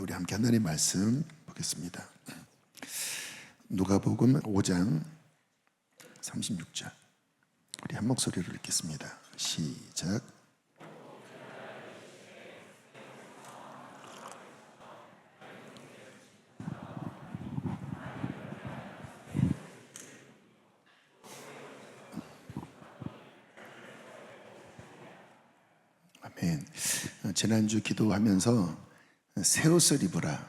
우리 함께 하나님의 말씀 보겠습니다. 누가복음 5장 36절. 우리 한 목소리로 읽겠습니다. 시작. 아멘. 지난주 기도하면서 새 옷을 입으라,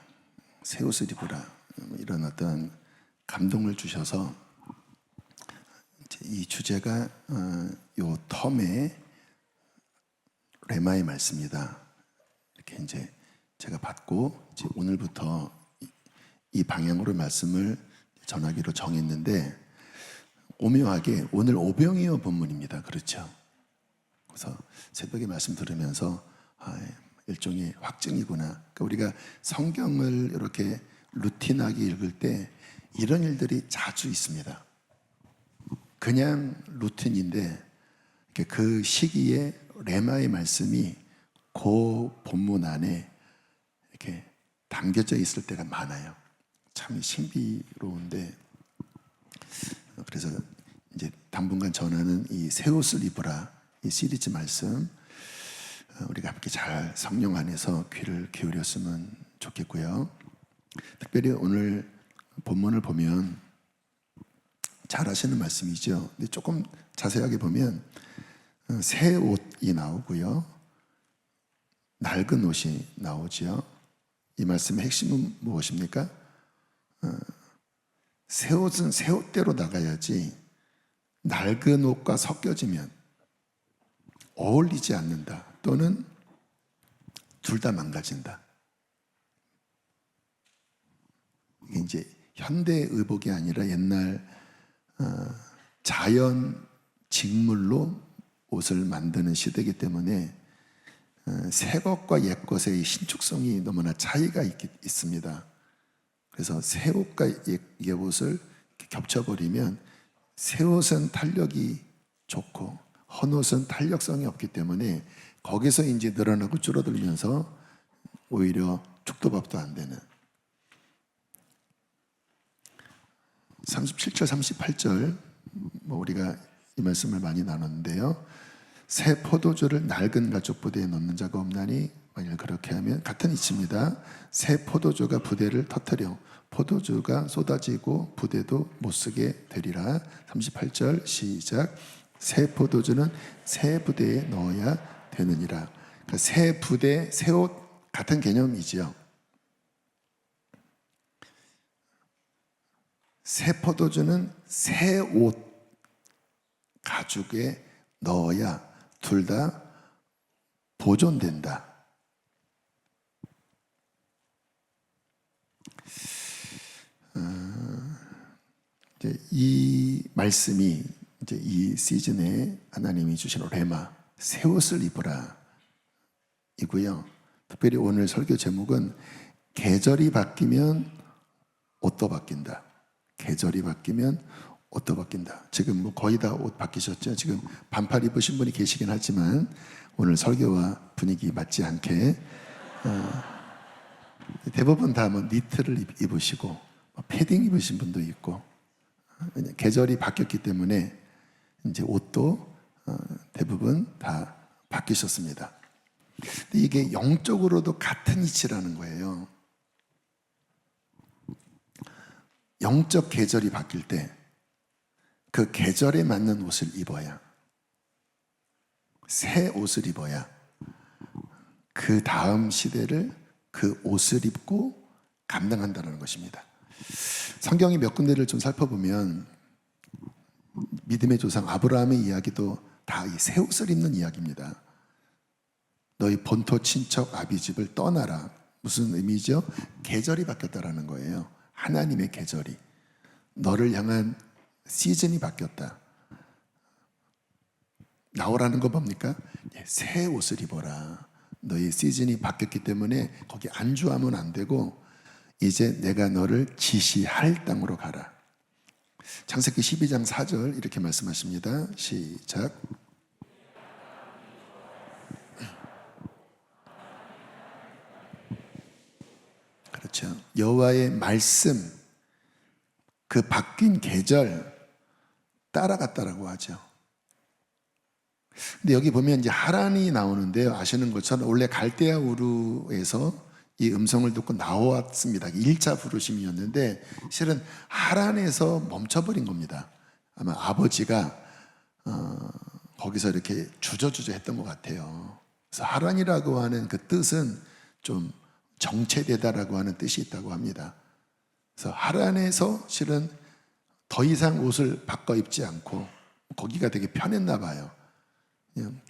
새 옷을 입으라, 이런 어떤 감동을 주셔서 이 주제가 요 텀의 레마의 말씀이다. 이렇게 이제 제가 받고 이제 오늘부터 이 방향으로 말씀을 전하기로 정했는데, 오묘하게 오늘 오병이어 본문입니다. 그렇죠? 그래서 새벽에 말씀 들으면서 일종의 확증이구나. 그러니까 우리가 성경을 이렇게 루틴하게 읽을 때 이런 일들이 자주 있습니다. 그냥 루틴인데 그 시기에 레마의 말씀이 그 본문 안에 이렇게 담겨져 있을 때가 많아요. 참 신비로운데, 그래서 이제 당분간 전하는 이 새 옷을 입으라, 이 시리즈 말씀 우리가 함께 잘 성령 안에서 귀를 기울였으면 좋겠고요. 특별히 오늘 본문을 보면 잘 아시는 말씀이죠. 근데 조금 자세하게 보면 새 옷이 나오고요, 낡은 옷이 나오죠. 이 말씀의 핵심은 무엇입니까? 새 옷은 새 옷대로 나가야지 낡은 옷과 섞여지면 어울리지 않는다, 또는 둘 다 망가진다. 이게 이제 현대 의복이 아니라 옛날 자연 직물로 옷을 만드는 시대이기 때문에 새 것과 옛 것의 신축성이 너무나 차이가 있습니다. 그래서 새 옷과 옛 옷을 겹쳐버리면 새 옷은 탄력이 좋고 헌 옷은 탄력성이 없기 때문에 거기서 이제 늘어나고 줄어들면서 오히려 죽도 밥도 안 되는. 37절 38절 우리가 이 말씀을 많이 나눴는데요. 새 포도주를 낡은 가죽 부대에 넣는 자가 없나니 만일 그렇게 하면, 같은 이치입니다. 새 포도주가 부대를 터뜨려 포도주가 쏟아지고 부대도 못 쓰게 되리라. 38절 시작. 새 포도주는 새 부대에 넣어야 되느니라. 그러니까 새 부대, 새 옷 같은 개념이지요. 새 포도주는 새 옷 가죽에 넣어야 둘 다 보존된다. 이 말씀이 이제 이 시즌에 하나님이 주신 레마, 새 옷을 입으라 이고요. 특별히 오늘 설교 제목은 계절이 바뀌면 옷도 바뀐다. 계절이 바뀌면 옷도 바뀐다. 지금 뭐 거의 다 옷 바뀌셨죠? 지금 반팔 입으신 분이 계시긴 하지만 오늘 설교와 분위기 맞지 않게 대부분 다 뭐 니트를 입으시고 패딩 입으신 분도 있고, 계절이 바뀌었기 때문에 이제 옷도 대부분 다 바뀌셨습니다. 근데 이게 영적으로도 같은 이치라는 거예요. 영적 계절이 바뀔 때 그 계절에 맞는 옷을 입어야, 새 옷을 입어야 그 다음 시대를 그 옷을 입고 감당한다는 것입니다. 성경이 몇 군데를 좀 살펴보면 믿음의 조상 아브라함의 이야기도 다 이 새 옷을 입는 이야기입니다. 너희 본토 친척 아비집을 떠나라. 무슨 의미죠? 계절이 바뀌었다라는 거예요. 하나님의 계절이, 너를 향한 시즌이 바뀌었다. 나오라는 거 뭡니까? 새 옷을 입어라. 너희 시즌이 바뀌었기 때문에 거기 안주하면 안 되고 이제 내가 너를 지시할 땅으로 가라. 창세기 12장 4절 이렇게 말씀하십니다. 시작. 그렇죠. 여호와의 말씀, 그 바뀐 계절 따라갔다라고 하죠. 근데 여기 보면 이제 하란이 나오는데요. 아시는 것처럼 원래 갈대아 우르에서 이 음성을 듣고 나왔습니다. 1차 부르심이었는데 실은 하란에서 멈춰버린 겁니다. 아마 아버지가 거기서 이렇게 주저주저 했던 것 같아요. 그래서 하란이라고 하는 그 뜻은 좀 정체되다라고 하는 뜻이 있다고 합니다. 그래서 하란에서 실은 더 이상 옷을 바꿔 입지 않고 거기가 되게 편했나 봐요. 그냥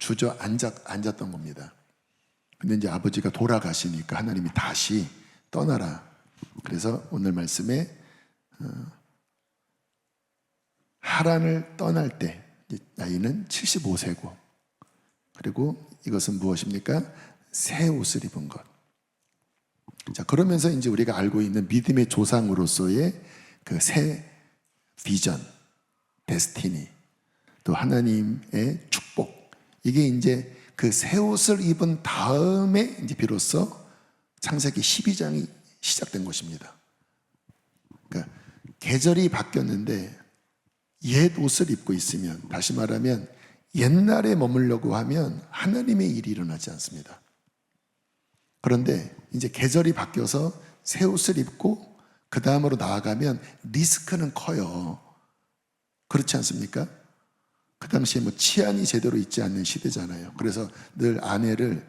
앉았던 겁니다. 근데 이제 아버지가 돌아가시니까 하나님이 다시 떠나라. 그래서 오늘 말씀에 하란을 떠날 때 나이는 75세고, 그리고 이것은 무엇입니까? 새 옷을 입은 것. 자, 그러면서 이제 우리가 알고 있는 믿음의 조상으로서의 그 새 비전, 데스티니, 또 하나님의 축복, 이게 이제 그 새 옷을 입은 다음에 이제 비로소 창세기 12장이 시작된 것입니다. 그러니까 계절이 바뀌었는데 옛 옷을 입고 있으면, 다시 말하면 옛날에 머물려고 하면 하나님의 일이 일어나지 않습니다. 그런데 이제 계절이 바뀌어서 새 옷을 입고 그 다음으로 나아가면 리스크는 커요. 그렇지 않습니까? 그 당시에 뭐 치안이 제대로 있지 않는 시대잖아요. 그래서 늘 아내를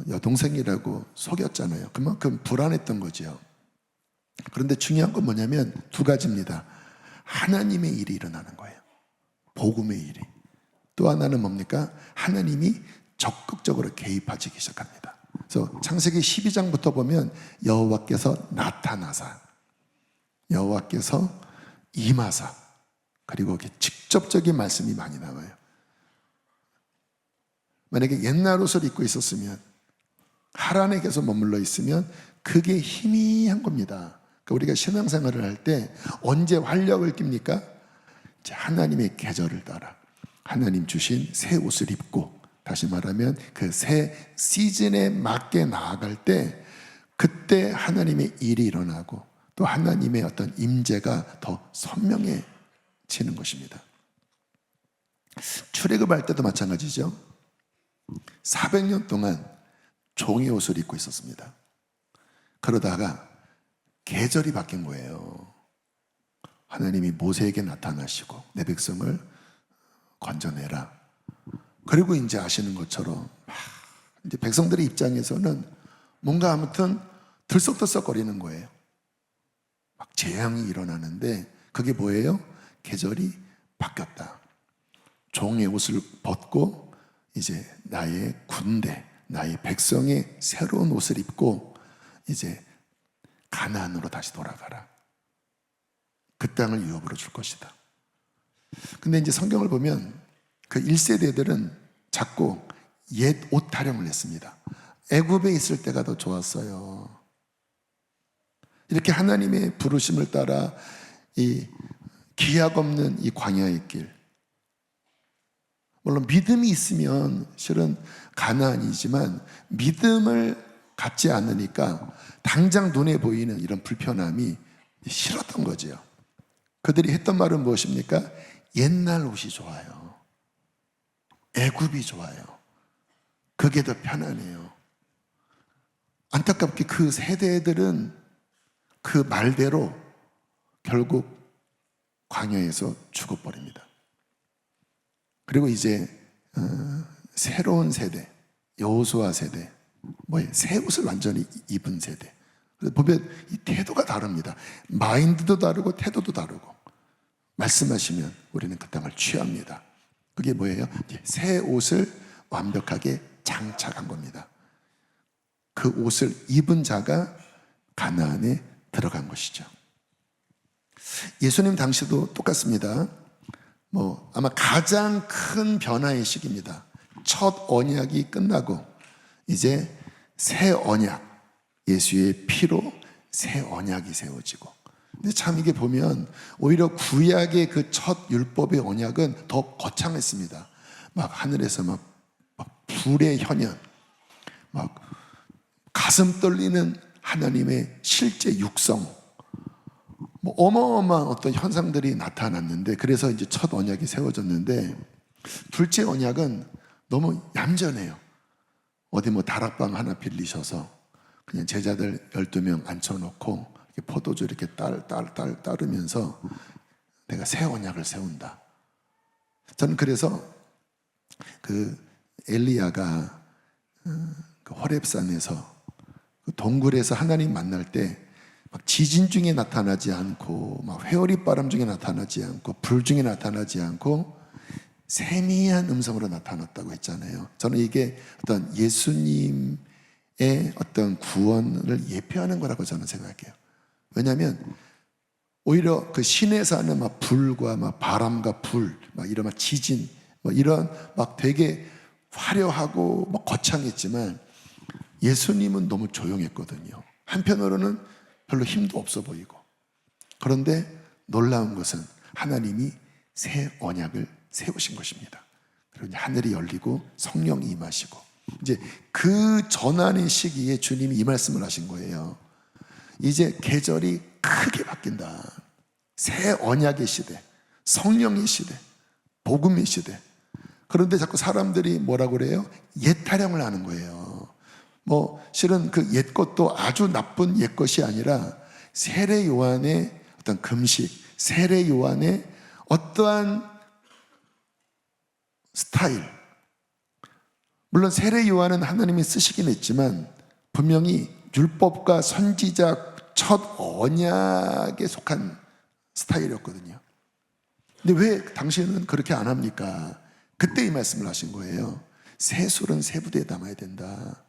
여동생이라고 속였잖아요. 그만큼 불안했던 거죠. 그런데 중요한 건 뭐냐면 두 가지입니다. 하나님의 일이 일어나는 거예요. 복음의 일이. 또 하나는 뭡니까? 하나님이 적극적으로 개입하기 시작합니다. 그래서 창세기 12장부터 보면 여호와께서 나타나사, 여호와께서 임하사, 그리고 이렇게 직접적인 말씀이 많이 나와요. 만약에 옛날 옷을 입고 있었으면, 하란에 계속 머물러 있으면 그게 희미한 겁니다. 그러니까 우리가 신앙생활을 할 때 언제 활력을 띱니까? 이제 하나님의 계절을 따라 하나님 주신 새 옷을 입고, 다시 말하면 그 새 시즌에 맞게 나아갈 때 그때 하나님의 일이 일어나고 또 하나님의 어떤 임재가 더 선명해지는 것입니다. 출애굽할 때도 마찬가지죠. 400년 동안 종의 옷을 입고 있었습니다. 그러다가 계절이 바뀐 거예요. 하나님이 모세에게 나타나시고 내 백성을 건져내라. 그리고 이제 아시는 것처럼 이제 백성들의 입장에서는 뭔가 아무튼 들썩들썩거리는 거예요. 막 재앙이 일어나는데 그게 뭐예요? 계절이 바뀌었다. 종의 옷을 벗고 이제 나의 군대, 나의 백성의 새로운 옷을 입고 이제 가나안으로 다시 돌아가라. 그 땅을 유업으로 줄 것이다. 근데 이제 성경을 보면 그 1세대들은 자꾸 옛 옷 타령을 했습니다. 애굽에 있을 때가 더 좋았어요. 이렇게 하나님의 부르심을 따라 이 기약 없는 이 광야의 길, 물론 믿음이 있으면 실은 가나안이지만 믿음을 갖지 않으니까 당장 눈에 보이는 이런 불편함이 싫었던 거죠. 그들이 했던 말은 무엇입니까? 옛날 옷이 좋아요. 애굽이 좋아요. 그게 더 편하네요. 안타깝게 그 세대들은 그 말대로 결국 광야에서 죽어버립니다. 그리고 이제 새로운 세대, 여호수아 세대, 새 옷을 완전히 입은 세대. 그래서 보면 이 태도가 다릅니다. 마인드도 다르고 태도도 다르고. 말씀하시면 우리는 그 땅을 취합니다. 그게 뭐예요? 새 옷을 완벽하게 장착한 겁니다. 그 옷을 입은 자가 가나안에 들어간 것이죠. 예수님 당시도 똑같습니다. 아마 가장 큰 변화의 시기입니다. 첫 언약이 끝나고 이제 새 언약, 예수의 피로 새 언약이 세워지고. 근데 참 이게 보면 오히려 구약의 그 첫 율법의 언약은 더 거창했습니다. 막 하늘에서 막 불의 현현, 막 가슴 떨리는 하나님의 실제 육성, 뭐 어마어마한 어떤 현상들이 나타났는데, 그래서 이제 첫 언약이 세워졌는데, 둘째 언약은 너무 얌전해요. 어디 뭐 다락방 하나 빌리셔서 그냥 제자들 12명 앉혀놓고 이렇게 포도주 이렇게 따르면서 내가 새 언약을 세운다. 저는 그래서 그 엘리야가 그 호렙산에서 그 동굴에서 하나님 만날 때 막 지진 중에 나타나지 않고, 막 회오리 바람 중에 나타나지 않고, 불 중에 나타나지 않고 세미한 음성으로 나타났다고 했잖아요. 저는 이게 어떤 예수님의 어떤 구원을 예표하는 거라고 저는 생각해요. 왜냐하면 오히려 그 신에서 하는 막 불과 막 바람과 불, 막 이런 막 지진, 뭐 이런 막 되게 화려하고 막 거창했지만 예수님은 너무 조용했거든요. 한편으로는 별로 힘도 없어 보이고. 그런데 놀라운 것은 하나님이 새 언약을 세우신 것입니다. 그리고 하늘이 열리고 성령이 임하시고, 이제 그 전환의 시기에 주님이 이 말씀을 하신 거예요. 이제 계절이 크게 바뀐다. 새 언약의 시대, 성령의 시대, 복음의 시대. 그런데 자꾸 사람들이 뭐라고 그래요? 옛 타령을 하는 거예요. 뭐 실은 그 옛 것도 아주 나쁜 옛 것이 아니라 세례 요한의 어떤 금식, 세례 요한의 어떠한 스타일. 물론 세례 요한은 하나님이 쓰시긴 했지만 분명히 율법과 선지자 첫 언약에 속한 스타일이었거든요. 근데 왜 당신은 그렇게 안 합니까? 그때 이 말씀을 하신 거예요. 새 술은 새 부대에 담아야 된다.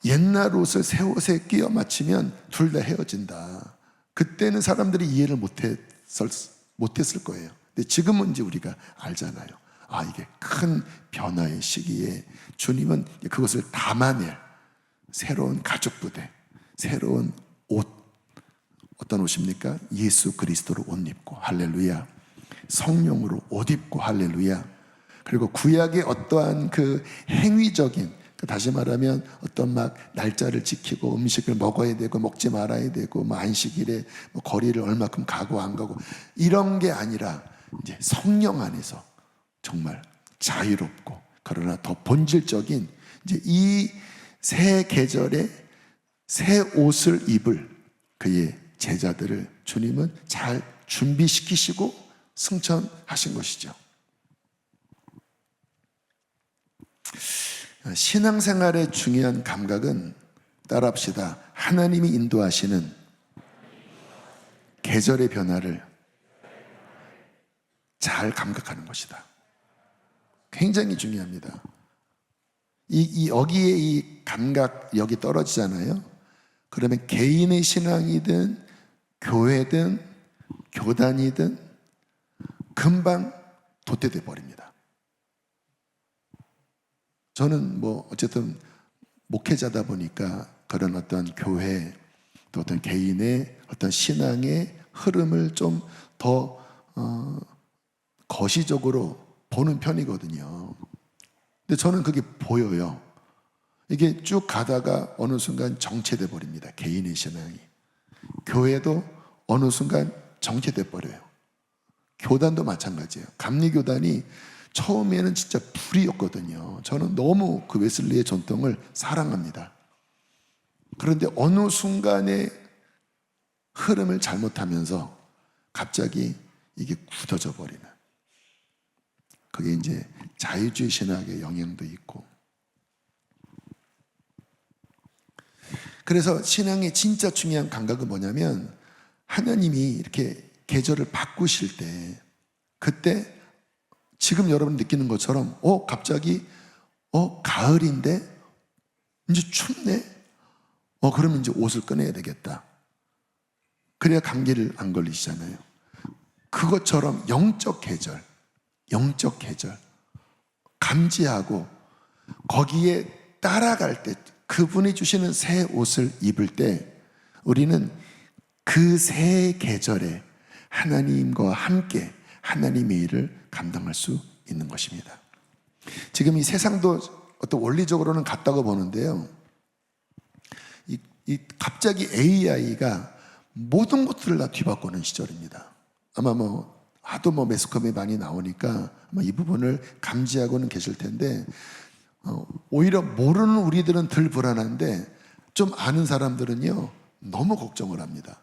옛날 옷을 새 옷에 끼워 맞추면 둘 다 헤어진다. 그때는 사람들이 이해를 못했을 거예요. 근데 지금은 이제 우리가 알잖아요. 아, 이게 큰 변화의 시기에 주님은 그것을 담아낼 새로운 가죽 부대, 새로운 옷. 어떤 옷입니까? 예수 그리스도로 옷 입고, 할렐루야. 성령으로 옷 입고, 할렐루야. 그리고 구약의 어떠한 그 행위적인, 다시 말하면 어떤 막 날짜를 지키고 음식을 먹어야 되고 먹지 말아야 되고 뭐 안식일에 뭐 거리를 얼마큼 가고 안 가고 이런 게 아니라 이제 성령 안에서 정말 자유롭고, 그러나 더 본질적인 이제 이 새 계절에 새 옷을 입을 그의 제자들을 주님은 잘 준비시키시고 승천하신 것이죠. 신앙생활의 중요한 감각은, 따라합시다, 하나님이 인도하시는 계절의 변화를 잘 감각하는 것이다. 굉장히 중요합니다. 여기에 이 감각력이 떨어지잖아요. 그러면 개인의 신앙이든 교회든 교단이든 금방 도태돼 버립니다. 저는 뭐 어쨌든 목회자다 보니까 그런 어떤 교회 또 어떤 개인의 어떤 신앙의 흐름을 좀 더 거시적으로 보는 편이거든요. 근데 저는 그게 보여요. 이게 쭉 가다가 어느 순간 정체돼 버립니다. 개인의 신앙이. 교회도 어느 순간 정체돼 버려요. 교단도 마찬가지예요. 감리교단이 처음에는 진짜 불이었거든요. 저는 너무 그 웨슬리의 전통을 사랑합니다. 그런데 어느 순간에 흐름을 잘못하면서 갑자기 이게 굳어져 버리는, 그게 이제 자유주의 신학의 영향도 있고. 그래서 신앙의 진짜 중요한 감각은 뭐냐면, 하나님이 이렇게 계절을 바꾸실 때, 그때 지금 여러분 느끼는 것처럼 갑자기 가을인데 이제 춥네. 그러면 이제 옷을 꺼내야 되겠다. 그래야 감기를 안 걸리시잖아요. 그것처럼 영적 계절 감지하고 거기에 따라갈 때, 그분이 주시는 새 옷을 입을 때 우리는 그 새 계절에 하나님과 함께 하나님의 일을 감당할 수 있는 것입니다. 지금 이 세상도 어떤 원리적으로는 같다고 보는데요, 이 이 갑자기 AI가 모든 것들을 다 뒤바꾸는 시절입니다. 아마 하도 매스컴에 많이 나오니까 아마 이 부분을 감지하고는 계실 텐데, 오히려 모르는 우리들은 덜 불안한데 좀 아는 사람들은요 너무 걱정을 합니다.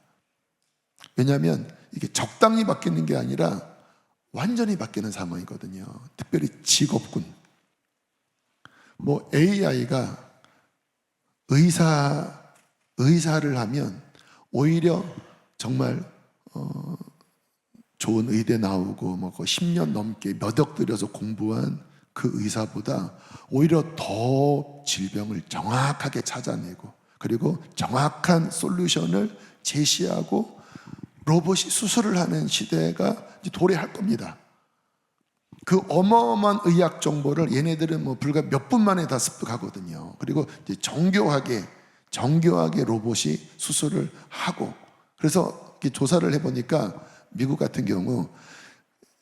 왜냐하면 이게 적당히 바뀌는 게 아니라 완전히 바뀌는 상황이거든요. 특별히 직업군. AI가 의사를 하면 오히려 정말 좋은 의대 나오고 10년 넘게 몇 억 들여서 공부한 그 의사보다 오히려 더 질병을 정확하게 찾아내고 그리고 정확한 솔루션을 제시하고 로봇이 수술을 하는 시대가 이제 도래할 겁니다. 그 어마어마한 의학 정보를 얘네들은 불과 몇 분 만에 다 습득하거든요. 그리고 이제 정교하게 로봇이 수술을 하고, 그래서 조사를 해보니까 미국 같은 경우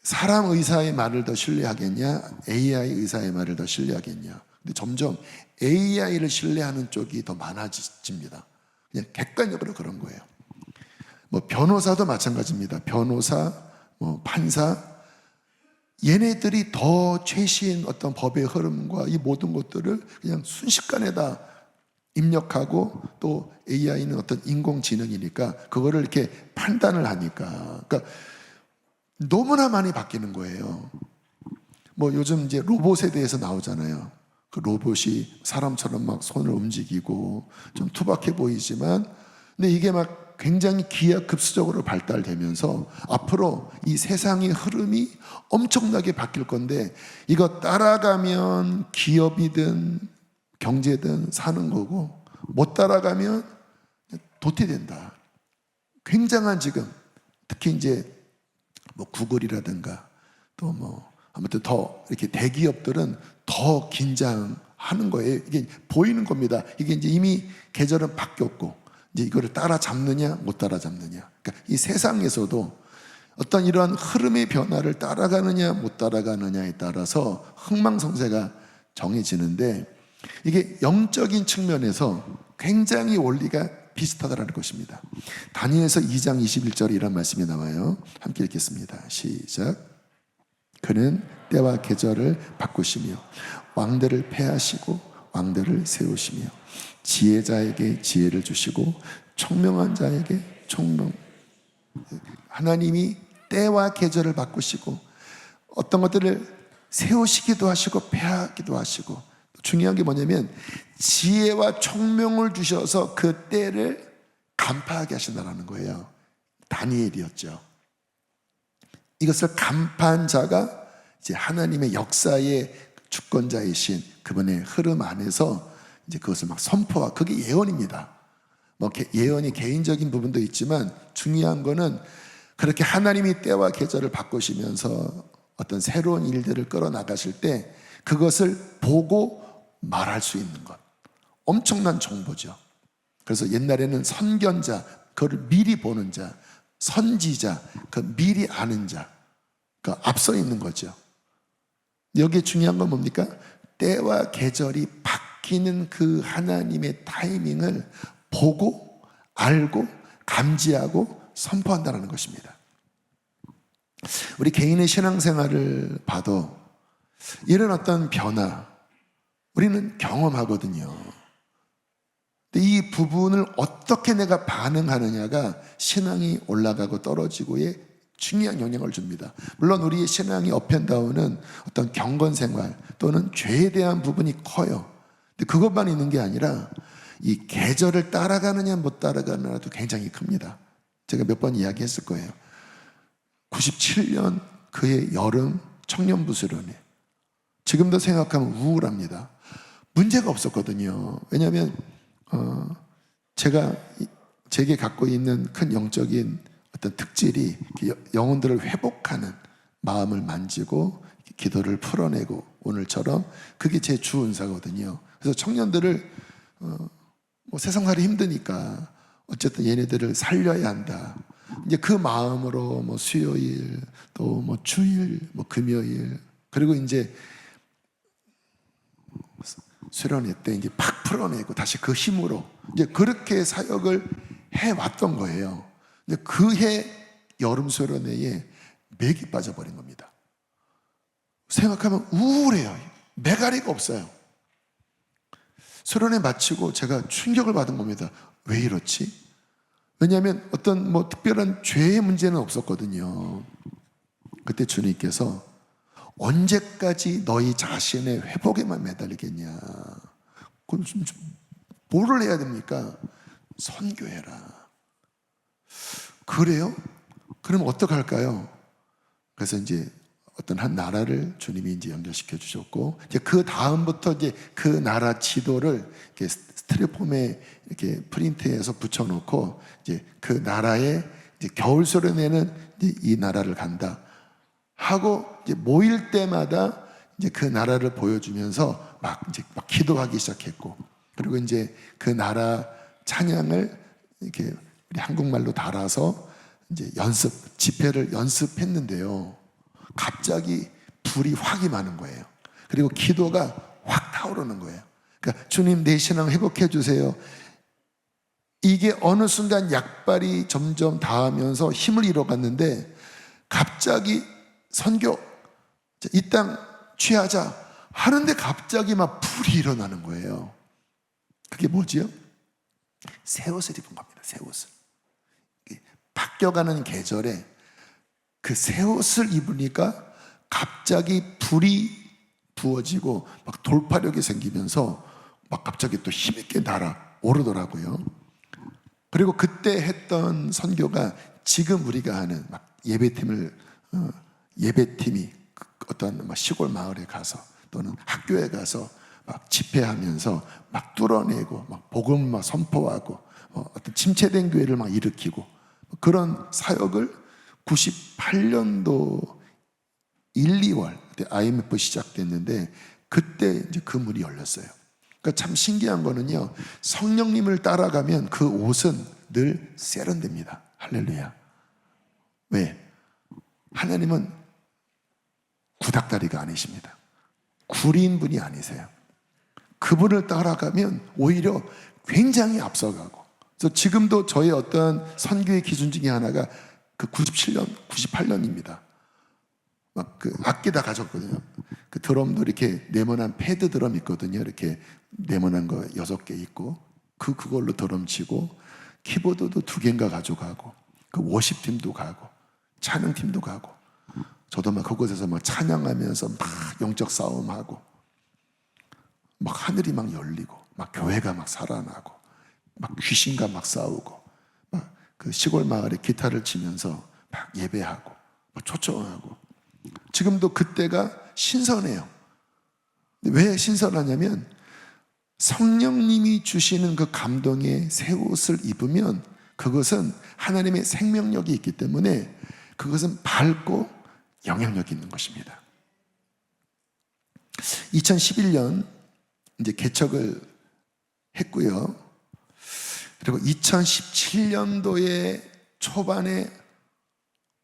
사람 의사의 말을 더 신뢰하겠냐, AI 의사의 말을 더 신뢰하겠냐. 근데 점점 AI를 신뢰하는 쪽이 더 많아집니다. 그냥 객관적으로 그런 거예요. 변호사도 마찬가지입니다. 변호사, 판사, 얘네들이 더 최신 어떤 법의 흐름과 이 모든 것들을 그냥 순식간에 다 입력하고, 또 AI는 어떤 인공지능이니까 그거를 이렇게 판단을 하니까, 그러니까 너무나 많이 바뀌는 거예요. 요즘 이제 로봇에 대해서 나오잖아요. 그 로봇이 사람처럼 막 손을 움직이고 좀 투박해 보이지만, 근데 이게 막 굉장히 기하급수적으로 발달되면서 앞으로 이 세상의 흐름이 엄청나게 바뀔 건데, 이거 따라가면 기업이든 경제든 사는 거고, 못 따라가면 도태된다. 굉장한 지금 특히 이제 구글이라든가 또 아무튼 더 이렇게 대기업들은 더 긴장하는 거예요. 이게 보이는 겁니다. 이게 이제 이미 계절은 바뀌었고, 이제 이거를 따라잡느냐 못 따라잡느냐. 그러니까 이 세상에서도 어떤 이러한 흐름의 변화를 따라가느냐 못 따라가느냐에 따라서 흥망성쇠가 정해지는데, 이게 영적인 측면에서 굉장히 원리가 비슷하다는 것입니다. 다니엘서 2장 21절에 이런 말씀이 나와요. 함께 읽겠습니다. 시작. 그는 때와 계절을 바꾸시며 왕들을 패하시고 왕들을 세우시며 지혜자에게 지혜를 주시고 총명한 자에게 총명. 하나님이 때와 계절을 바꾸시고 어떤 것들을 세우시기도 하시고 패하기도 하시고, 중요한 게 뭐냐면 지혜와 총명을 주셔서 그 때를 간파하게 하신다는 거예요. 다니엘이었죠. 이것을 간파한 자가 이제 하나님의 역사의 주권자이신 그분의 흐름 안에서 이제 그것을 막 선포하, 그게 예언입니다. 예언이 개인적인 부분도 있지만 중요한 거는 그렇게 하나님이 때와 계절을 바꾸시면서 어떤 새로운 일들을 끌어나가실 때 그것을 보고 말할 수 있는 것, 엄청난 정보죠. 그래서 옛날에는 선견자, 그걸 미리 보는 자, 선지자, 그 미리 아는 자, 그 앞서 있는 거죠. 여기에 중요한 건 뭡니까? 때와 계절이 바뀌는 그 하나님의 타이밍을 보고 알고 감지하고 선포한다는 것입니다. 우리 개인의 신앙생활을 봐도 이런 어떤 변화 우리는 경험하거든요. 근데 이 부분을 어떻게 내가 반응하느냐가 신앙이 올라가고 떨어지고에 중요한 영향을 줍니다. 물론 우리의 신앙이 업앤다운은 어떤 경건생활 또는 죄에 대한 부분이 커요. 근데 그것만 있는 게 아니라 이 계절을 따라가느냐 못 따라가느냐도 굉장히 큽니다. 제가 몇 번 이야기했을 거예요. 97년 그의 여름 청년부스론에 지금도 생각하면 우울합니다. 문제가 없었거든요. 왜냐하면 제게 갖고 있는 큰 영적인 어떤 특질이 영혼들을 회복하는 마음을 만지고 기도를 풀어내고 오늘처럼 그게 제 주 은사거든요. 그래서 청년들을 세상살이 힘드니까 어쨌든 얘네들을 살려야 한다. 이제 그 마음으로 수요일 또 주일 금요일 그리고 이제 수련회 때 이제 팍 풀어내고 다시 그 힘으로 이제 그렇게 사역을 해왔던 거예요. 근데 그해 여름 수련회에 맥이 빠져버린 겁니다. 생각하면 우울해요. 매가리가 없어요. 수련회 마치고 제가 충격을 받은 겁니다. 왜 이렇지? 왜냐하면 어떤 특별한 죄의 문제는 없었거든요. 그때 주님께서 언제까지 너희 자신의 회복에만 매달리겠냐? 그럼 뭐를 해야 됩니까? 선교해라. 그래요? 그럼 어떡할까요? 그래서 이제 어떤 한 나라를 주님이 이제 연결시켜 주셨고, 이제 그 다음부터 이제 그 나라 지도를 이렇게 스티로폼에 이렇게 프린트해서 붙여놓고, 이제 그 나라에 이제 겨울 수련회는 이제 이 나라를 간다 하고, 이제 모일 때마다 이제 그 나라를 보여주면서 막 기도하기 시작했고, 그리고 이제 그 나라 찬양을 이렇게 우리 한국말로 달아서 이제 집회를 연습했는데요. 갑자기 불이 확 임하는 거예요. 그리고 기도가 확 타오르는 거예요. 그러니까 주님 내 신앙 회복해 주세요. 이게 어느 순간 약발이 점점 닿으면서 힘을 잃어갔는데 갑자기 선교 이 땅 취하자 하는데 갑자기 막 불이 일어나는 거예요. 그게 뭐지요? 새 옷을 입은 겁니다. 새 옷을. 바뀌어가는 계절에 그 새 옷을 입으니까 갑자기 불이 부어지고 막 돌파력이 생기면서 막 갑자기 또 힘있게 날아오르더라고요. 그리고 그때 했던 선교가 지금 우리가 하는 막 예배팀이 어떤 막 시골 마을에 가서 또는 학교에 가서 막 집회하면서 막 뚫어내고 막 복음 막 선포하고 어떤 침체된 교회를 막 일으키고 그런 사역을 98년도 1, 2월 그때 IMF 시작됐는데 그때 이제 그 문이 열렸어요. 그러니까 참 신기한 거는요, 성령님을 따라가면 그 옷은 늘 세련됩니다. 할렐루야. 왜? 하나님은 구닥다리가 아니십니다. 구린 분이 아니세요. 그분을 따라가면 오히려 굉장히 앞서가고, 그래서 지금도 저의 어떤 선교의 기준 중에 하나가 그 98년입니다. 막 그 악기 다 가졌거든요. 그 드럼도 이렇게 네모난 패드 드럼 있거든요. 이렇게 네모난 거 6개 있고, 그걸로 드럼 치고, 키보드도 2개인가 가져가고, 그 워십팀도 가고, 찬양팀도 가고, 저도 막 그곳에서 막 찬양하면서 막 영적 싸움하고, 막 하늘이 막 열리고, 막 교회가 막 살아나고, 막 귀신과 막 싸우고, 막 그 시골 마을에 기타를 치면서 막 예배하고, 막 초청하고. 지금도 그때가 신선해요. 왜 신선하냐면 성령님이 주시는 그 감동의 새 옷을 입으면 그것은 하나님의 생명력이 있기 때문에 그것은 밝고 영향력이 있는 것입니다. 2011년 이제 개척을 했고요. 그리고 2017년도에 초반에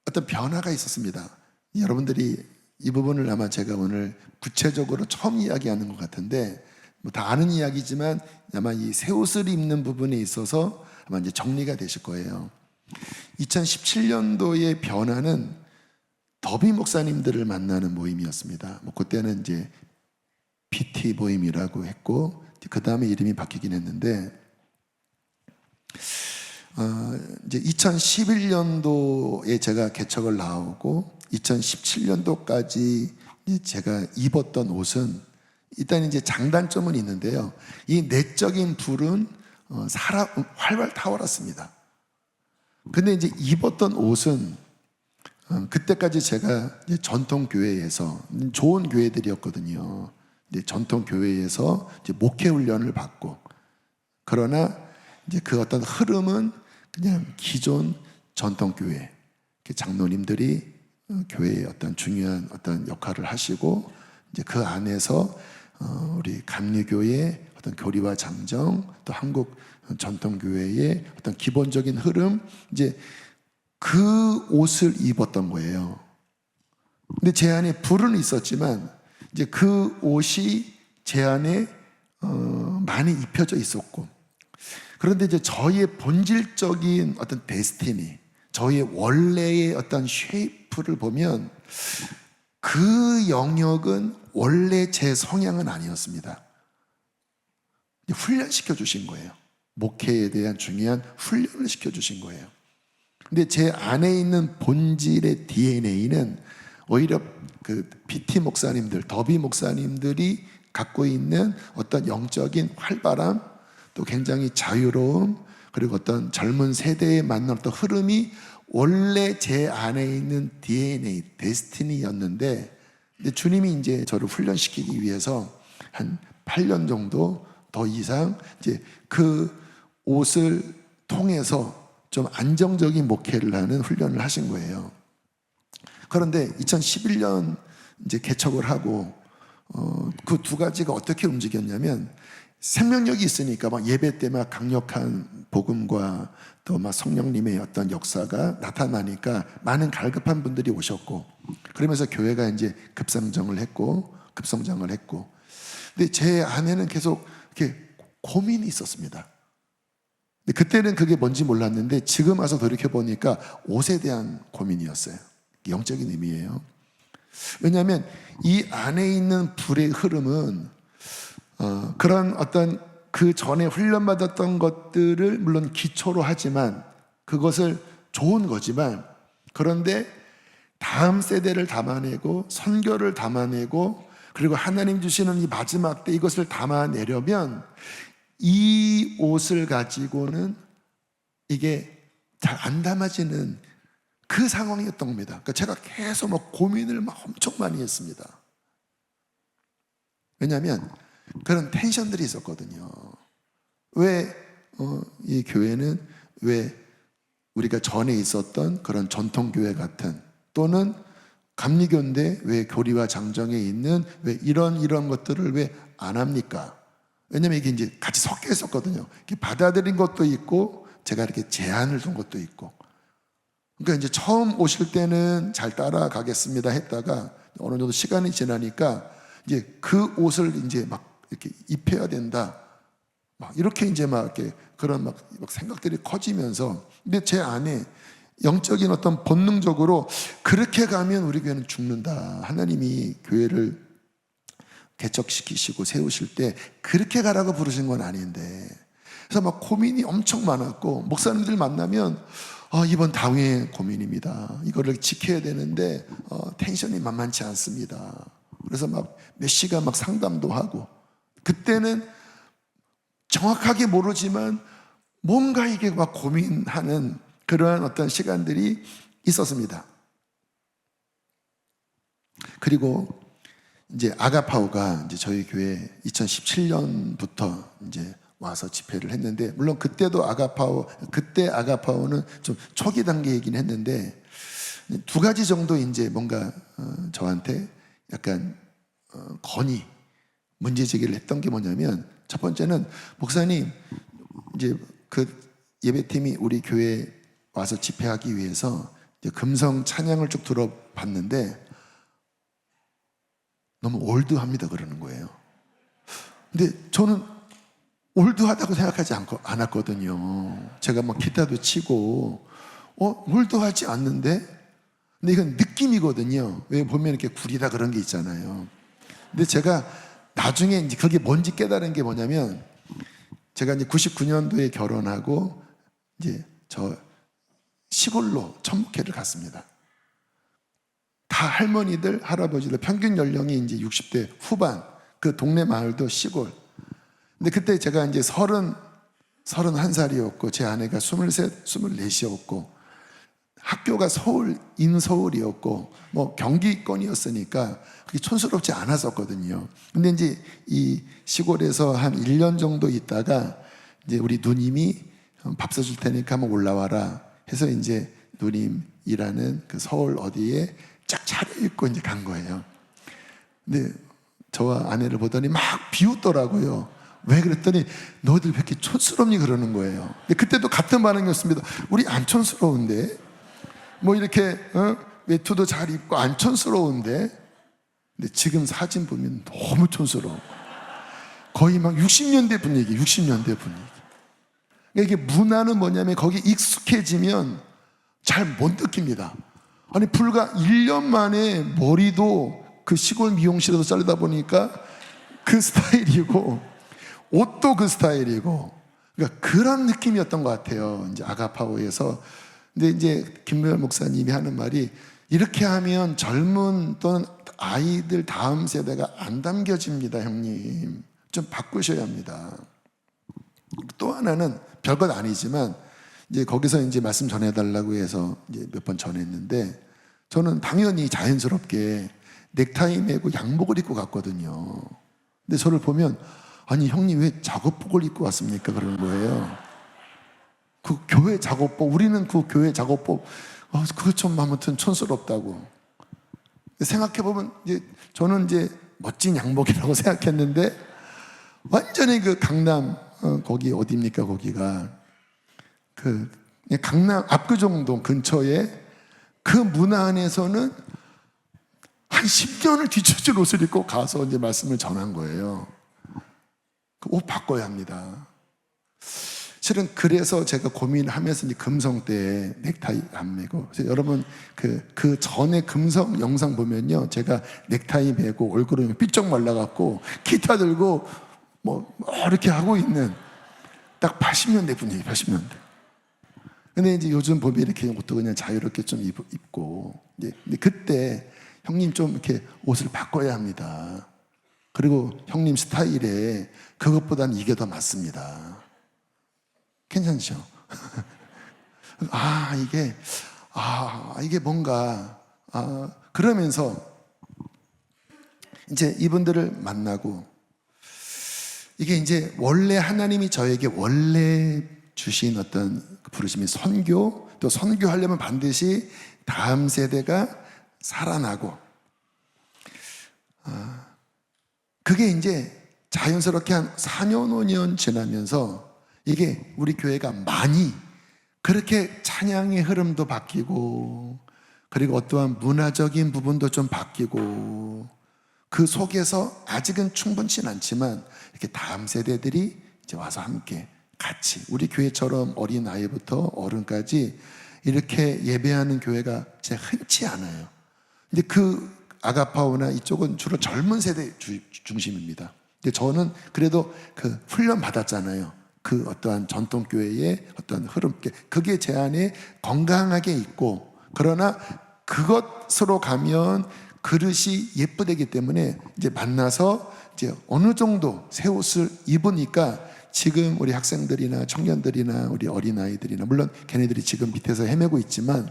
어떤 변화가 있었습니다. 여러분들이 이 부분을 아마 제가 오늘 구체적으로 처음 이야기하는 것 같은데, 다 아는 이야기지만 아마 이 새 옷을 입는 부분에 있어서 아마 이제 정리가 되실 거예요. 2017년도의 변화는 더비 목사님들을 만나는 모임이었습니다. 그때는 이제 PT 모임이라고 했고, 그 다음에 이름이 바뀌긴 했는데, 이제 2011년도에 제가 개척을 나오고 2017년도까지 제가 입었던 옷은 일단 이제 장단점은 있는데요. 이 내적인 불은 활발 타올랐습니다. 근데 이제 입었던 옷은 그때까지 제가 이제 전통 교회에서 좋은 교회들이었거든요. 전통 교회에서 이제 목회 훈련을 받고, 그러나 이제 그 어떤 흐름은 그냥 기존 전통 교회 장로님들이 교회의 어떤 중요한 어떤 역할을 하시고, 이제 그 안에서 우리 감리교의 어떤 교리와 장정, 또 한국 전통교회의 어떤 기본적인 흐름, 이제 그 옷을 입었던 거예요. 근데 제 안에 불은 있었지만 이제 그 옷이 제 안에 많이 입혀져 있었고, 그런데 이제 저희의 본질적인 어떤 데스티니, 저희의 원래의 어떤 쉐이프를 보면 그 영역은 원래 제 성향은 아니었습니다. 훈련시켜 주신 거예요. 목회에 대한 중요한 훈련을 시켜 주신 거예요. 근데 제 안에 있는 본질의 DNA는 오히려 그 PT 목사님들, 더비 목사님들이 갖고 있는 어떤 영적인 활발함, 또 굉장히 자유로움, 그리고 어떤 젊은 세대에 맞는 어떤 흐름이 원래 제 안에 있는 DNA, 데스티니였는데, 근데 주님이 이제 저를 훈련시키기 위해서 한 8년 정도 더 이상 이제 그 옷을 통해서 좀 안정적인 목회를 하는 훈련을 하신 거예요. 그런데 2011년 이제 개척을 하고 그 두 가지가 어떻게 움직였냐면, 생명력이 있으니까 막 예배 때 막 강력한 복음과 또 막 성령님의 어떤 역사가 나타나니까 많은 갈급한 분들이 오셨고, 그러면서 교회가 이제 급성장을 했고. 근데 제 안에는 계속 이렇게 고민이 있었습니다. 근데 그때는 그게 뭔지 몰랐는데 지금 와서 돌이켜 보니까 옷에 대한 고민이었어요. 영적인 의미예요. 왜냐하면 이 안에 있는 불의 흐름은 그런 어떤 그 전에 훈련받았던 것들을 물론 기초로 하지만, 그것을 좋은 거지만, 그런데 다음 세대를 담아내고 선교를 담아내고, 그리고 하나님 주시는 이 마지막 때 이것을 담아내려면 이 옷을 가지고는 이게 잘 안 담아지는 그 상황이었던 겁니다. 그러니까 제가 계속 막 고민을 막 엄청 많이 했습니다. 왜냐하면 그런 텐션들이 있었거든요. 왜 이 교회는 왜 우리가 전에 있었던 그런 전통교회 같은, 또는 감리교인데 왜 교리와 장정에 있는 왜 이런 것들을 왜 안 합니까? 왜냐면 이게 이제 같이 섞여 있었거든요. 이렇게 받아들인 것도 있고 제가 이렇게 제안을 둔 것도 있고. 그러니까 이제 처음 오실 때는 잘 따라가겠습니다 했다가 어느 정도 시간이 지나니까 이제 그 옷을 이제 막 이렇게 입혀야 된다, 막 이렇게 이제 막 이렇게 그런 막 생각들이 커지면서, 근데 제 안에 영적인 어떤 본능적으로 그렇게 가면 우리 교회는 죽는다. 하나님이 교회를 개척시키시고 세우실 때 그렇게 가라고 부르신 건 아닌데. 그래서 막 고민이 엄청 많았고, 목사님들 만나면 이번 당회 고민입니다. 이거를 지켜야 되는데 텐션이 만만치 않습니다. 그래서 막 몇 시간 막 상담도 하고, 그때는 정확하게 모르지만 뭔가 이게 막 고민하는 그러한 어떤 시간들이 있었습니다. 그리고 이제 아가파오가 이제 저희 교회 2017년부터 이제 와서 집회를 했는데, 물론 그때도 그때 아가파오는 좀 초기 단계이긴 했는데, 두 가지 정도 이제 뭔가 저한테 약간 건의, 문제 제기를 했던 게 뭐냐면, 첫 번째는 목사님, 이제 그 예배팀이 우리 교회에 와서 집회하기 위해서 이제 금성 찬양을 쭉 들어봤는데 너무 올드합니다 그러는 거예요. 근데 저는 올드하다고 생각하지 않았거든요. 제가 막 기타도 치고 올드하지 않는데, 근데 이건 느낌이거든요. 왜 보면 이렇게 구리다 그런 게 있잖아요. 근데 제가 나중에 이제 그게 뭔지 깨달은 게 뭐냐면, 제가 이제 99년도에 결혼하고 이제 저 시골로 천목회를 갔습니다. 다 할머니들, 할아버지들, 평균 연령이 이제 60대 후반, 그 동네 마을도 시골. 근데 그때 제가 이제 31살이었고, 제 아내가 23, 24이었고, 학교가 서울, 인서울이었고, 뭐 경기권이었으니까 그게 촌스럽지 않았었거든요. 근데 이제 이 시골에서 한 1년 정도 있다가 이제 우리 누님이 밥 사줄 테니까 한번 올라와라 해서 이제 누님 일하는 그 서울 어디에 쫙 차려입고 이제 간 거예요. 근데 저와 아내를 보더니 막 비웃더라고요. 왜 그랬더니 너희들 왜 이렇게 촌스럽니 그러는 거예요. 근데 그때도 같은 반응이었습니다. 우리 안 촌스러운데, 뭐 이렇게 외투도 잘 입고 안 촌스러운데. 근데 지금 사진 보면 너무 촌스러워. 거의 막 60년대 분위기, 60년대 분위기. 이게 문화는 뭐냐면 거기 익숙해지면 잘 못 느낍니다. 아니 불과 1년 만에 머리도 그 시골 미용실에서 자르다 보니까 그 스타일이고 옷도 그 스타일이고, 그러니까 그런 느낌이었던 것 같아요. 이제 아가파오에서. 근데 이제 김무열 목사님이 하는 말이, 이렇게 하면 젊은 또는 아이들 다음 세대가 안 담겨집니다, 형님. 좀 바꾸셔야 합니다. 또 하나는 별것 아니지만 이제 거기서 이제 말씀 전해달라고 해서 이제 몇 번 전했는데, 저는 당연히 자연스럽게 넥타이 매고 양복을 입고 갔거든요. 근데 저를 보면, 아니 형님 왜 작업복을 입고 왔습니까? 그러는 거예요. 그 교회 작업복, 우리는 그 교회 작업복, 그거 좀 아무튼 촌스럽다고. 생각해보면 이제 저는 이제 멋진 양복이라고 생각했는데, 완전히 그 강남, 거기 어디입니까? 거기가 그 강남 압구정동 근처에 그 문화 안에서는 한 10년을 뒤처진 옷을 입고 가서 이제 말씀을 전한 거예요. 그 옷 바꿔야 합니다. 실은 그래서 제가 고민하면서 이제 금성 때 넥타이 안 매고, 여러분 그 전에 금성 영상 보면요, 제가 넥타이 매고 얼굴은 삐쩍 말라갖고 기타 들고 뭐 이렇게 하고 있는 딱 80년대 분위기, 80년대. 근데 이제 요즘 보면 이렇게 옷도 그냥 자유롭게 좀 입고, 근데 그때 형님 좀 이렇게 옷을 바꿔야 합니다. 그리고 형님 스타일에 그것보다는 이게 더 맞습니다. 괜찮죠? 이게 뭔가, 그러면서 이제 이분들을 만나고, 이게 이제 원래 하나님이 저에게 원래 주신 어떤 부르심이 선교, 또 선교하려면 반드시 다음 세대가 살아나고, 그게 이제 자연스럽게 한 4년, 5년 지나면서 이게 우리 교회가 많이 그렇게 찬양의 흐름도 바뀌고, 그리고 어떠한 문화적인 부분도 좀 바뀌고, 그 속에서 아직은 충분치는 않지만 이렇게 다음 세대들이 이제 와서 함께 같이 우리 교회처럼 어린 아이부터 어른까지 이렇게 예배하는 교회가 진짜 흔치 않아요. 근데 그 아가파오나 이쪽은 주로 젊은 세대 중심입니다. 근데 저는 그래도 그 훈련 받았잖아요. 그 어떠한 전통교회의 어떤 흐름, 그게 제 안에 건강하게 있고, 그러나 그것으로 가면 그릇이 예쁘되기 때문에 이제 만나서 이제 어느 정도 새 옷을 입으니까 지금 우리 학생들이나 청년들이나 우리 어린아이들이나, 물론 걔네들이 지금 밑에서 헤매고 있지만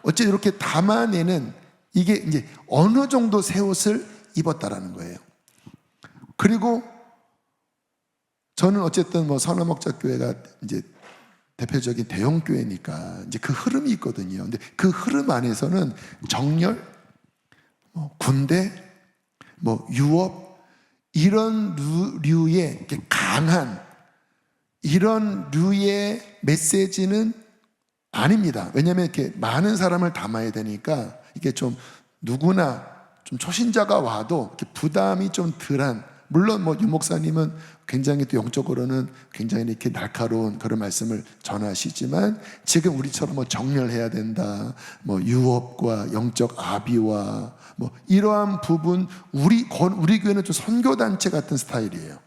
어째 이렇게 담아내는, 이게 이제 어느 정도 새 옷을 입었다라는 거예요. 그리고 저는 어쨌든 뭐 선화목자교회가 이제 대표적인 대형 교회니까 이제 그 흐름이 있거든요. 근데 그 흐름 안에서는 정열, 군대, 유업, 이런 류의 강한 이런 류의 메시지는 아닙니다. 왜냐하면 이렇게 많은 사람을 담아야 되니까 이게 좀 누구나 좀 초신자가 와도 이렇게 부담이 좀 덜한, 물론 유 목사님은 굉장히 또 영적으로는 굉장히 이렇게 날카로운 그런 말씀을 전하시지만, 지금 우리처럼 정렬해야 된다, 유업과 영적 아비와 이러한 부분, 우리 교회는 좀 선교단체 같은 스타일이에요.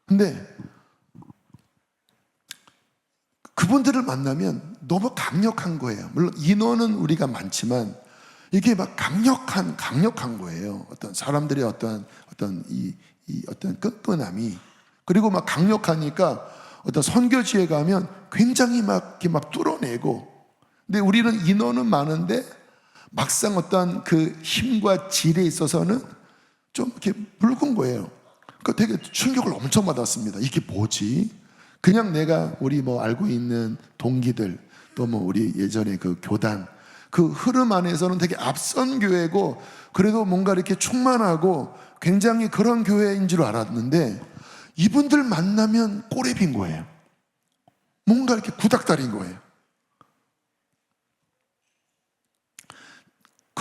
근데 그분들을 만나면 너무 강력한 거예요. 물론 인원은 우리가 많지만 이게 막 강력한 거예요. 어떤 사람들의 어떤 끈끈함이. 그리고 막 강력하니까 어떤 선교지에 가면 굉장히 이렇게 뚫어내고. 근데 우리는 인원은 많은데 막상 어떤 그 힘과 질에 있어서는 좀 이렇게 묽은 거예요. 그러니까 되게 충격을 엄청 받았습니다. 이게 뭐지? 그냥 내가 우리 알고 있는 동기들, 또 우리 예전에 그 교단, 그 흐름 안에서는 되게 앞선 교회고, 그래도 뭔가 이렇게 충만하고 굉장히 그런 교회인 줄 알았는데, 이분들 만나면 꼴에 빈 거예요. 뭔가 이렇게 구닥다리인 거예요.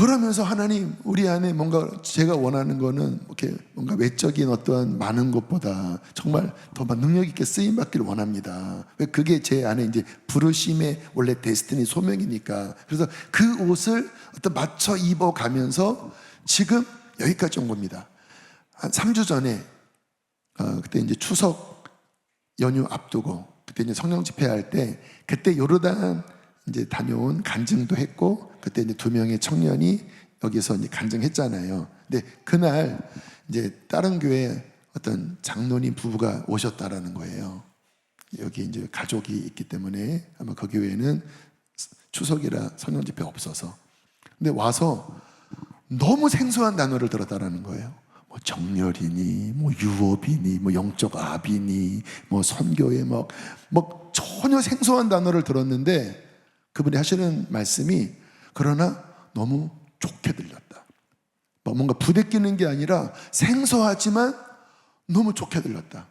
그러면서 하나님, 우리 안에 뭔가 제가 원하는 거는 이렇게 뭔가 외적인 어떠한 많은 것보다 정말 더 능력 있게 쓰임 받기를 원합니다. 왜? 그게 제 안에 이제 부르심의 원래 데스티니 소명이니까. 그래서 그 옷을 어떤 맞춰 입어 가면서 지금 여기까지 온 겁니다. 한 3주 전에 그때 이제 추석 연휴 앞두고 그때 이제 성령 집회할 때 그때 요르단 이제 다녀온 간증도 했고, 그때 이제 2명의 청년이 여기서 이제 간증했잖아요. 근데 그날 이제 다른 교회 어떤 장로님 부부가 오셨다라는 거예요. 여기 이제 가족이 있기 때문에 아마 그 교회는 추석이라 성령 집회 없어서. 근데 와서 너무 생소한 단어를 들었다라는 거예요. 뭐 정렬이니, 뭐 유업이니, 뭐 영적 압이니, 뭐 선교에 뭐 전혀 생소한 단어를 들었는데 그분이 하시는 말씀이 그러나 너무 좋게 들렸다. 뭔가 부대끼는 게 아니라 생소하지만 너무 좋게 들렸다.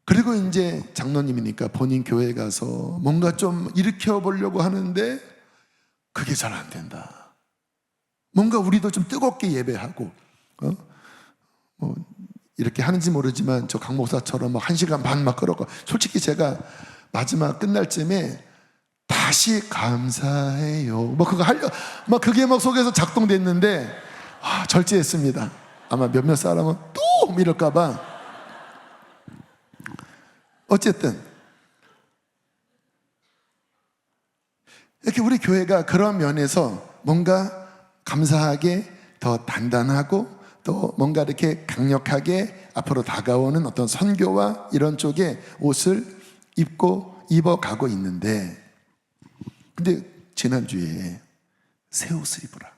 그리고 이제 장로님이니까 본인 교회에 가서 뭔가 좀 일으켜 보려고 하는데 그게 잘 안 된다. 뭔가 우리도 좀 뜨겁게 예배하고 뭐 이렇게 하는지 모르지만 저 강 목사처럼 막 1시간 반 막 끌어가. 솔직히 제가 마지막 끝날 쯤에 다시 감사해요 뭐 그거 막 그게 막 속에서 작동됐는데 절제했습니다. 아마 몇몇 사람은 또 이럴까봐. 어쨌든 이렇게 우리 교회가 그런 면에서 뭔가 감사하게 더 단단하고 또 뭔가 이렇게 강력하게 앞으로 다가오는 어떤 선교와 이런 쪽의 옷을 입어가고 있는데, 근데 지난주에 새 옷을 입으라.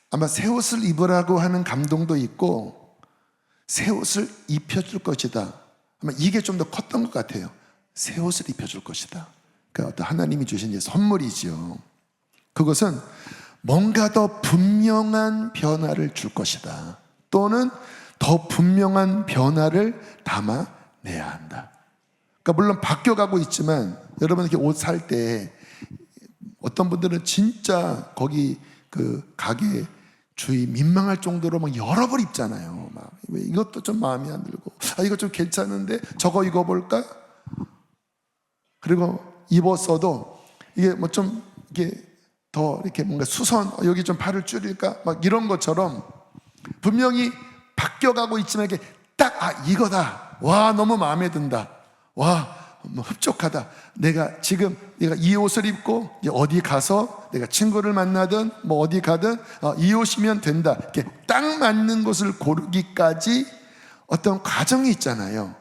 아마 새 옷을 입으라고 하는 감동도 있고 새 옷을 입혀줄 것이다. 아마 이게 좀 더 컸던 것 같아요. 새 옷을 입혀줄 것이다. 그러니까 어떤 하나님이 주신 이제 선물이죠. 그것은 뭔가 더 분명한 변화를 줄 것이다. 또는 더 분명한 변화를 담아내야 한다. 그러니까 물론 바뀌어가고 있지만 여러분 이렇게 옷 살 때 어떤 분들은 진짜 거기 그 가게 주위 민망할 정도로 막 여러 벌 입잖아요. 막 이것도 좀 마음에 안 들고 이거 좀 괜찮은데 저거 입어볼까? 그리고 입었어도 이게 뭐 좀 이게 더 이렇게 뭔가 수선 여기 좀 팔을 줄일까? 막 이런 것처럼 분명히 바뀌어가고 있지만 이렇게 딱 이거다. 와 너무 마음에 든다. 와 뭐 흡족하다. 내가 이 옷을 입고 어디 가서 내가 친구를 만나든 뭐 어디 가든 이 옷이면 된다. 이렇게 딱 맞는 것을 고르기까지 어떤 과정이 있잖아요.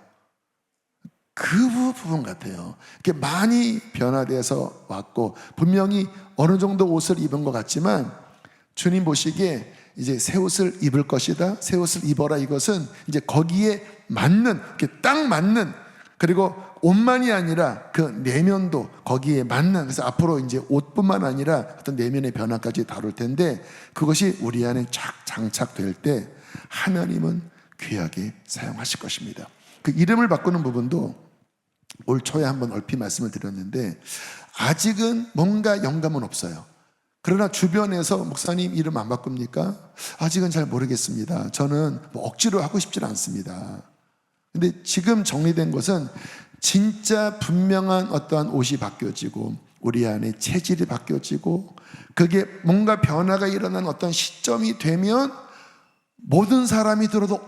그 부분 같아요. 이렇게 많이 변화돼서 왔고 분명히 어느 정도 옷을 입은 것 같지만 주님 보시기에 이제 새 옷을 입을 것이다. 새 옷을 입어라. 이것은 이제 거기에 맞는, 이렇게 딱 맞는, 그리고 옷만이 아니라 그 내면도 거기에 맞는, 그래서 앞으로 이제 옷뿐만 아니라 어떤 내면의 변화까지 다룰 텐데 그것이 우리 안에 착 장착될 때 하나님은 귀하게 사용하실 것입니다. 그 이름을 바꾸는 부분도 올 초에 한번 얼핏 말씀을 드렸는데 아직은 뭔가 영감은 없어요. 그러나 주변에서 목사님 이름 안 바꿉니까? 아직은 잘 모르겠습니다. 저는 뭐 억지로 하고 싶지는 않습니다. 근데 지금 정리된 것은 진짜 분명한 어떠한 옷이 바뀌어지고 우리 안에 체질이 바뀌어지고 그게 뭔가 변화가 일어나는 어떤 시점이 되면 모든 사람이 들어도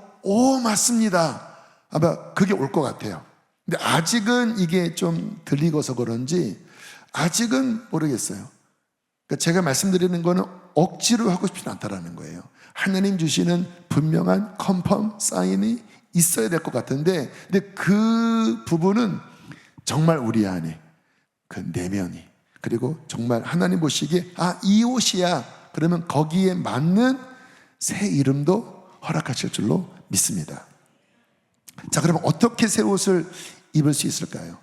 맞습니다. 아마 그게 올 것 같아요. 근데 아직은 이게 좀 들리고서 그런지 아직은 모르겠어요. 그러니까 제가 말씀드리는 거는 억지로 하고 싶지 않다라는 거예요. 하나님 주시는 분명한 컨펌 사인이 있어야 될 것 같은데, 근데 그 부분은 정말 우리 안에 그 내면이, 그리고 정말 하나님 보시기에 이 옷이야 그러면 거기에 맞는 새 이름도 허락하실 줄로 믿습니다. 자, 그러면 어떻게 새 옷을 입을 수 있을까요?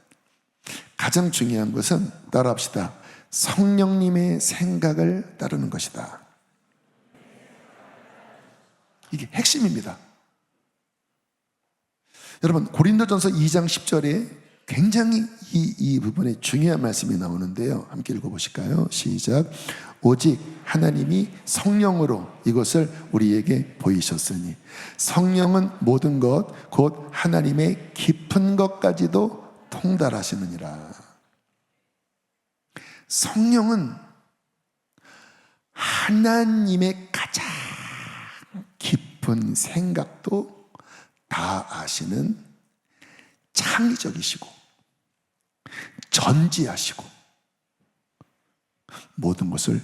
가장 중요한 것은 따라합시다. 성령님의 생각을 따르는 것이다. 이게 핵심입니다. 여러분 고린도전서 2장 10절에 굉장히 이 부분에 중요한 말씀이 나오는데요. 함께 읽어보실까요? 시작. 오직 하나님이 성령으로 이것을 우리에게 보이셨으니 성령은 모든 것 곧 하나님의 깊은 것까지도 통달하시느니라. 성령은 하나님의 가장 깊은 생각도 다 아시는 창의적이시고 전지하시고 모든 것을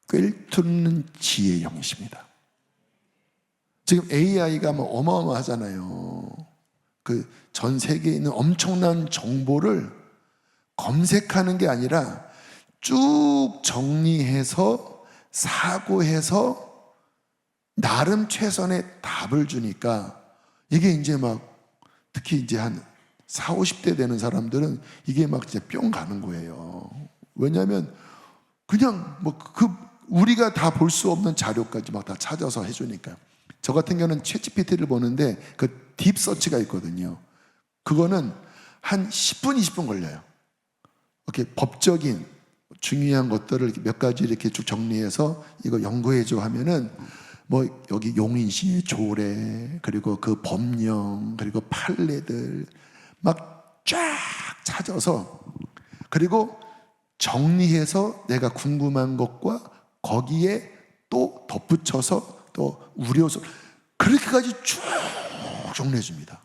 꿰뚫는 지혜의 영이십니다. 지금 AI가 뭐 어마어마하잖아요. 그 전 세계에 있는 엄청난 정보를 검색하는 게 아니라 쭉 정리해서 사고해서 나름 최선의 답을 주니까 이게 이제 막 특히 이제 한 40, 50대 되는 사람들은 이게 막 진짜 뿅 가는 거예요. 왜냐하면 그냥 뭐 우리가 다 볼 수 없는 자료까지 막 다 찾아서 해주니까요. 저 같은 경우는 챗GPT를 보는데 그 딥서치가 있거든요. 그거는 한 10분, 20분 걸려요. 이렇게 법적인 중요한 것들을 몇 가지 이렇게 쭉 정리해서 이거 연구해줘 하면은 뭐 여기 용인시의 조례 그리고 그 법령 그리고 판례들 막 쫙 찾아서 그리고 정리해서 내가 궁금한 것과 거기에 또 덧붙여서 또 우려서 그렇게까지 쭉 정리해 줍니다.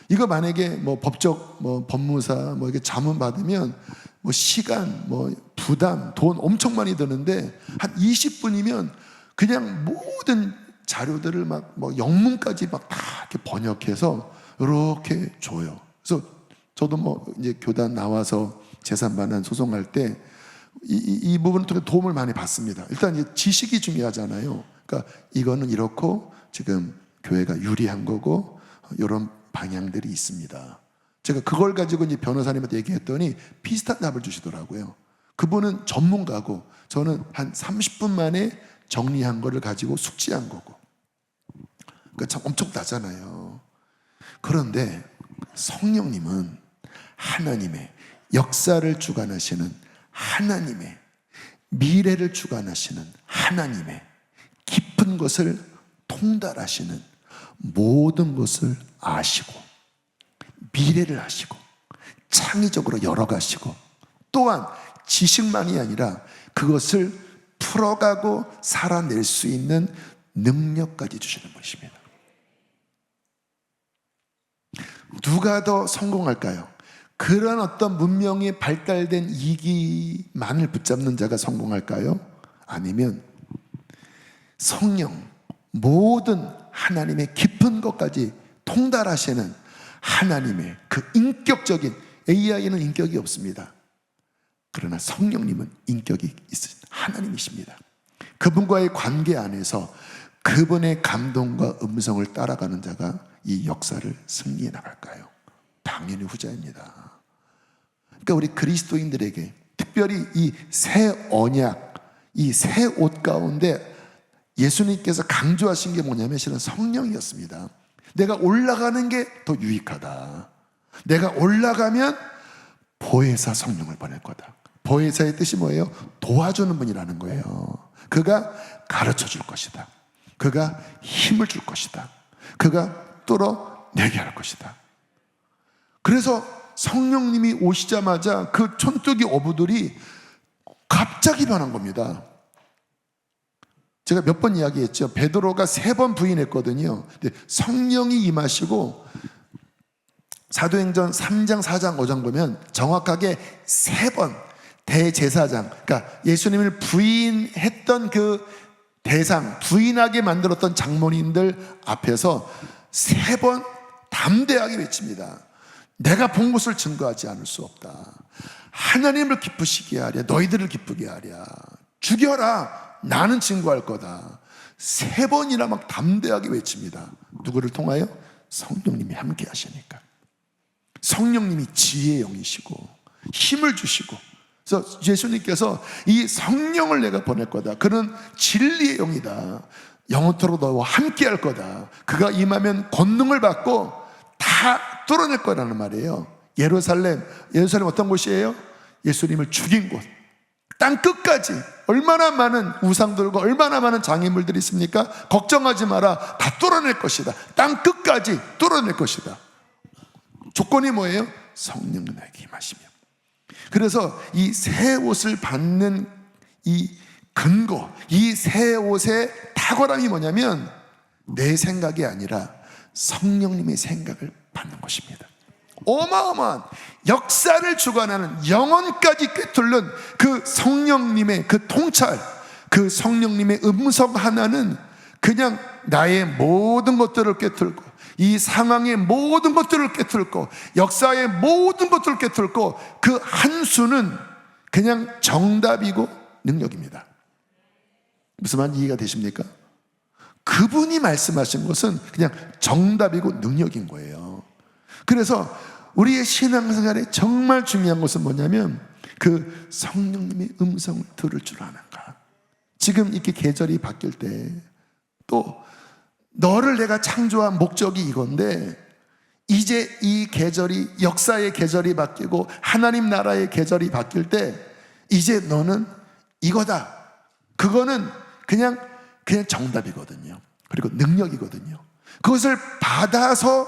이거 만약에 뭐 법적 뭐 법무사 뭐 이렇게 자문 받으면 뭐 시간 뭐 부담 돈 엄청 많이 드는데 한 20분이면 그냥 모든 자료들을 막 뭐 영문까지 막 다 이렇게 번역해서 이렇게 줘요. 그래서 저도 뭐 이제 교단 나와서 재산 반환 소송할 때 이 부분을 통해 도움을 많이 받습니다. 일단 이제 지식이 중요하잖아요. 그러니까 이거는 이렇고 지금 교회가 유리한 거고 이런 방향들이 있습니다. 제가 그걸 가지고 이제 변호사님한테 얘기했더니 비슷한 답을 주시더라고요. 그분은 전문가고 저는 한 30분 만에 정리한 거를 가지고 숙지한 거고. 그러니까 참 엄청 나잖아요. 그런데 성령님은 하나님의 역사를 주관하시는 하나님의 미래를 주관하시는 하나님의 깊은 것을 통달하시는 모든 것을 아시고 미래를 아시고 창의적으로 열어가시고 또한 지식만이 아니라 그것을 풀어가고 살아낼 수 있는 능력까지 주시는 분이십니다. 누가 더 성공할까요? 그런 어떤 문명이 발달된 이기만을 붙잡는 자가 성공할까요? 아니면 성령 모든 하나님의 깊은 것까지 통달하시는 하나님의 그 인격적인 AI는 인격이 없습니다. 그러나 성령님은 인격이 있으신 하나님이십니다. 그분과의 관계 안에서 그분의 감동과 음성을 따라가는 자가 이 역사를 승리해 나갈까요? 당연히 후자입니다. 그러니까 우리 그리스도인들에게 특별히 이 새 언약, 이 새 옷 가운데 예수님께서 강조하신 게 뭐냐면 실은 성령이었습니다. 내가 올라가는 게 더 유익하다. 내가 올라가면 보혜사 성령을 보낼 거다. 보혜사의 뜻이 뭐예요? 도와주는 분이라는 거예요. 그가 가르쳐 줄 것이다. 그가 힘을 줄 것이다. 그가 뚫어내게 할 것이다. 그래서 성령님이 오시자마자 그 촌뜨기 어부들이 갑자기 변한 겁니다. 제가 몇 번 이야기했죠. 베드로가 3번 부인했거든요. 근데 성령이 임하시고 사도행전 3장, 4장, 5장 보면 정확하게 3번 대제사장, 그러니까 예수님을 부인했던 그 대상, 부인하게 만들었던 장모님들 앞에서 3번 담대하게 외칩니다. 내가 본 것을 증거하지 않을 수 없다. 하나님을 기쁘시게 하랴. 너희들을 기쁘게 하랴. 죽여라. 나는 증거할 거다. 3번이나 막 담대하게 외칩니다. 누구를 통하여? 성령님이 함께 하시니까. 성령님이 지혜의 영이시고 힘을 주시고, 그래서 예수님께서 이 성령을 내가 보낼 거다. 그는 진리의 영이다. 영원토록 너와 함께 할 거다. 그가 임하면 권능을 받고 다 뚫어낼 거라는 말이에요. 예루살렘 어떤 곳이에요? 예수님을 죽인 곳. 땅 끝까지 얼마나 많은 우상들과 얼마나 많은 장애물들이 있습니까? 걱정하지 마라, 다 뚫어낼 것이다. 땅 끝까지 뚫어낼 것이다. 조건이 뭐예요? 성령님 나에게 임하시며. 그래서 이 새 옷을 받는 이 근거, 이 새 옷의 탁월함이 뭐냐면 내 생각이 아니라 성령님의 생각을 받는 것입니다. 어마어마한 역사를 주관하는, 영혼까지 꿰뚫는 그 성령님의 그 통찰, 그 성령님의 음성 하나는 그냥 나의 모든 것들을 꿰뚫고, 이 상황의 모든 것들을 꿰뚫고, 역사의 모든 것들을 꿰뚫고, 그 한 수는 그냥 정답이고 능력입니다. 무슨 말인지 이해가 되십니까? 그분이 말씀하신 것은 그냥 정답이고 능력인 거예요. 그래서 우리의 신앙생활에 정말 중요한 것은 뭐냐면 그 성령님의 음성을 들을 줄 아는가. 지금 이렇게 계절이 바뀔 때, 또 너를 내가 창조한 목적이 이건데, 이제 이 계절이, 역사의 계절이 바뀌고 하나님 나라의 계절이 바뀔 때 이제 너는 이거다. 그거는 그냥 정답이거든요. 그리고 능력이거든요. 그것을 받아서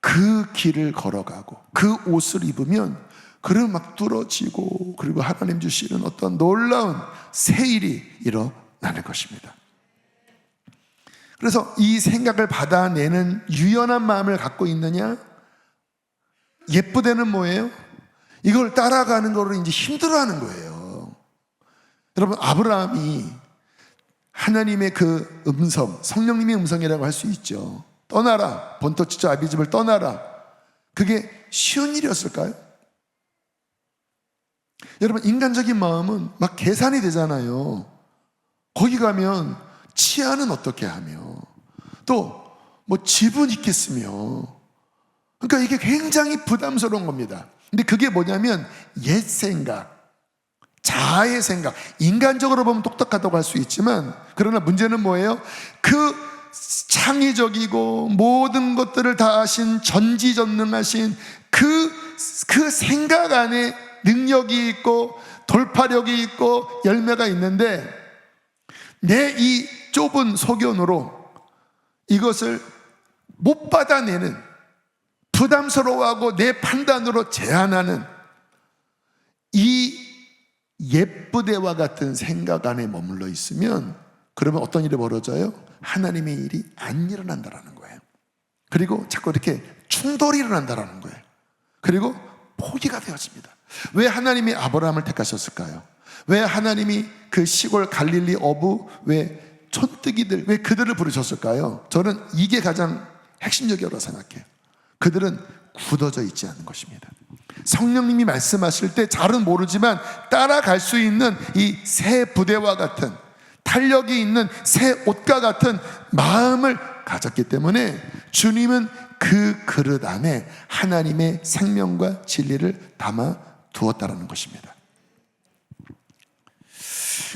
그 길을 걸어가고 그 옷을 입으면 그러면 막 뚫어지고, 그리고 하나님 주시는 어떤 놀라운 새 일이 일어나는 것입니다. 그래서 이 생각을 받아내는 유연한 마음을 갖고 있느냐? 예쁘대는 뭐예요? 이걸 따라가는 거를 이제 힘들어하는 거예요. 여러분, 아브라함이 하나님의 그 음성, 성령님의 음성이라고 할 수 있죠. 떠나라, 본토 지체 아비집을 떠나라. 그게 쉬운 일이었을까요? 여러분, 인간적인 마음은 막 계산이 되잖아요. 거기 가면 치아는 어떻게 하며, 또 뭐 집은 있겠으며. 그러니까 이게 굉장히 부담스러운 겁니다. 근데 그게 뭐냐면 옛 생각, 자아의 생각. 인간적으로 보면 똑똑하다고 할 수 있지만, 그러나 문제는 뭐예요? 그 창의적이고 모든 것들을 다 하신, 전지전능하신 그 생각 안에 능력이 있고 돌파력이 있고 열매가 있는데, 내 이 좁은 소견으로 이것을 못 받아내는, 부담스러워하고 내 판단으로 제한하는 이 예쁘대와 같은 생각 안에 머물러 있으면, 그러면 어떤 일이 벌어져요? 하나님의 일이 안 일어난다라는 거예요. 그리고 자꾸 이렇게 충돌이 일어난다라는 거예요. 그리고 포기가 되어집니다. 왜 하나님이 아브라함을 택하셨을까요? 왜 하나님이 그 시골 갈릴리 어부, 왜 촌뜨기들, 왜 그들을 부르셨을까요? 저는 이게 가장 핵심적이라고 생각해요. 그들은 굳어져 있지 않은 것입니다. 성령님이 말씀하실 때 잘은 모르지만 따라갈 수 있는 이 새 부대와 같은, 탄력이 있는 새 옷과 같은 마음을 가졌기 때문에 주님은 그 그릇 안에 하나님의 생명과 진리를 담아 두었다는 것입니다.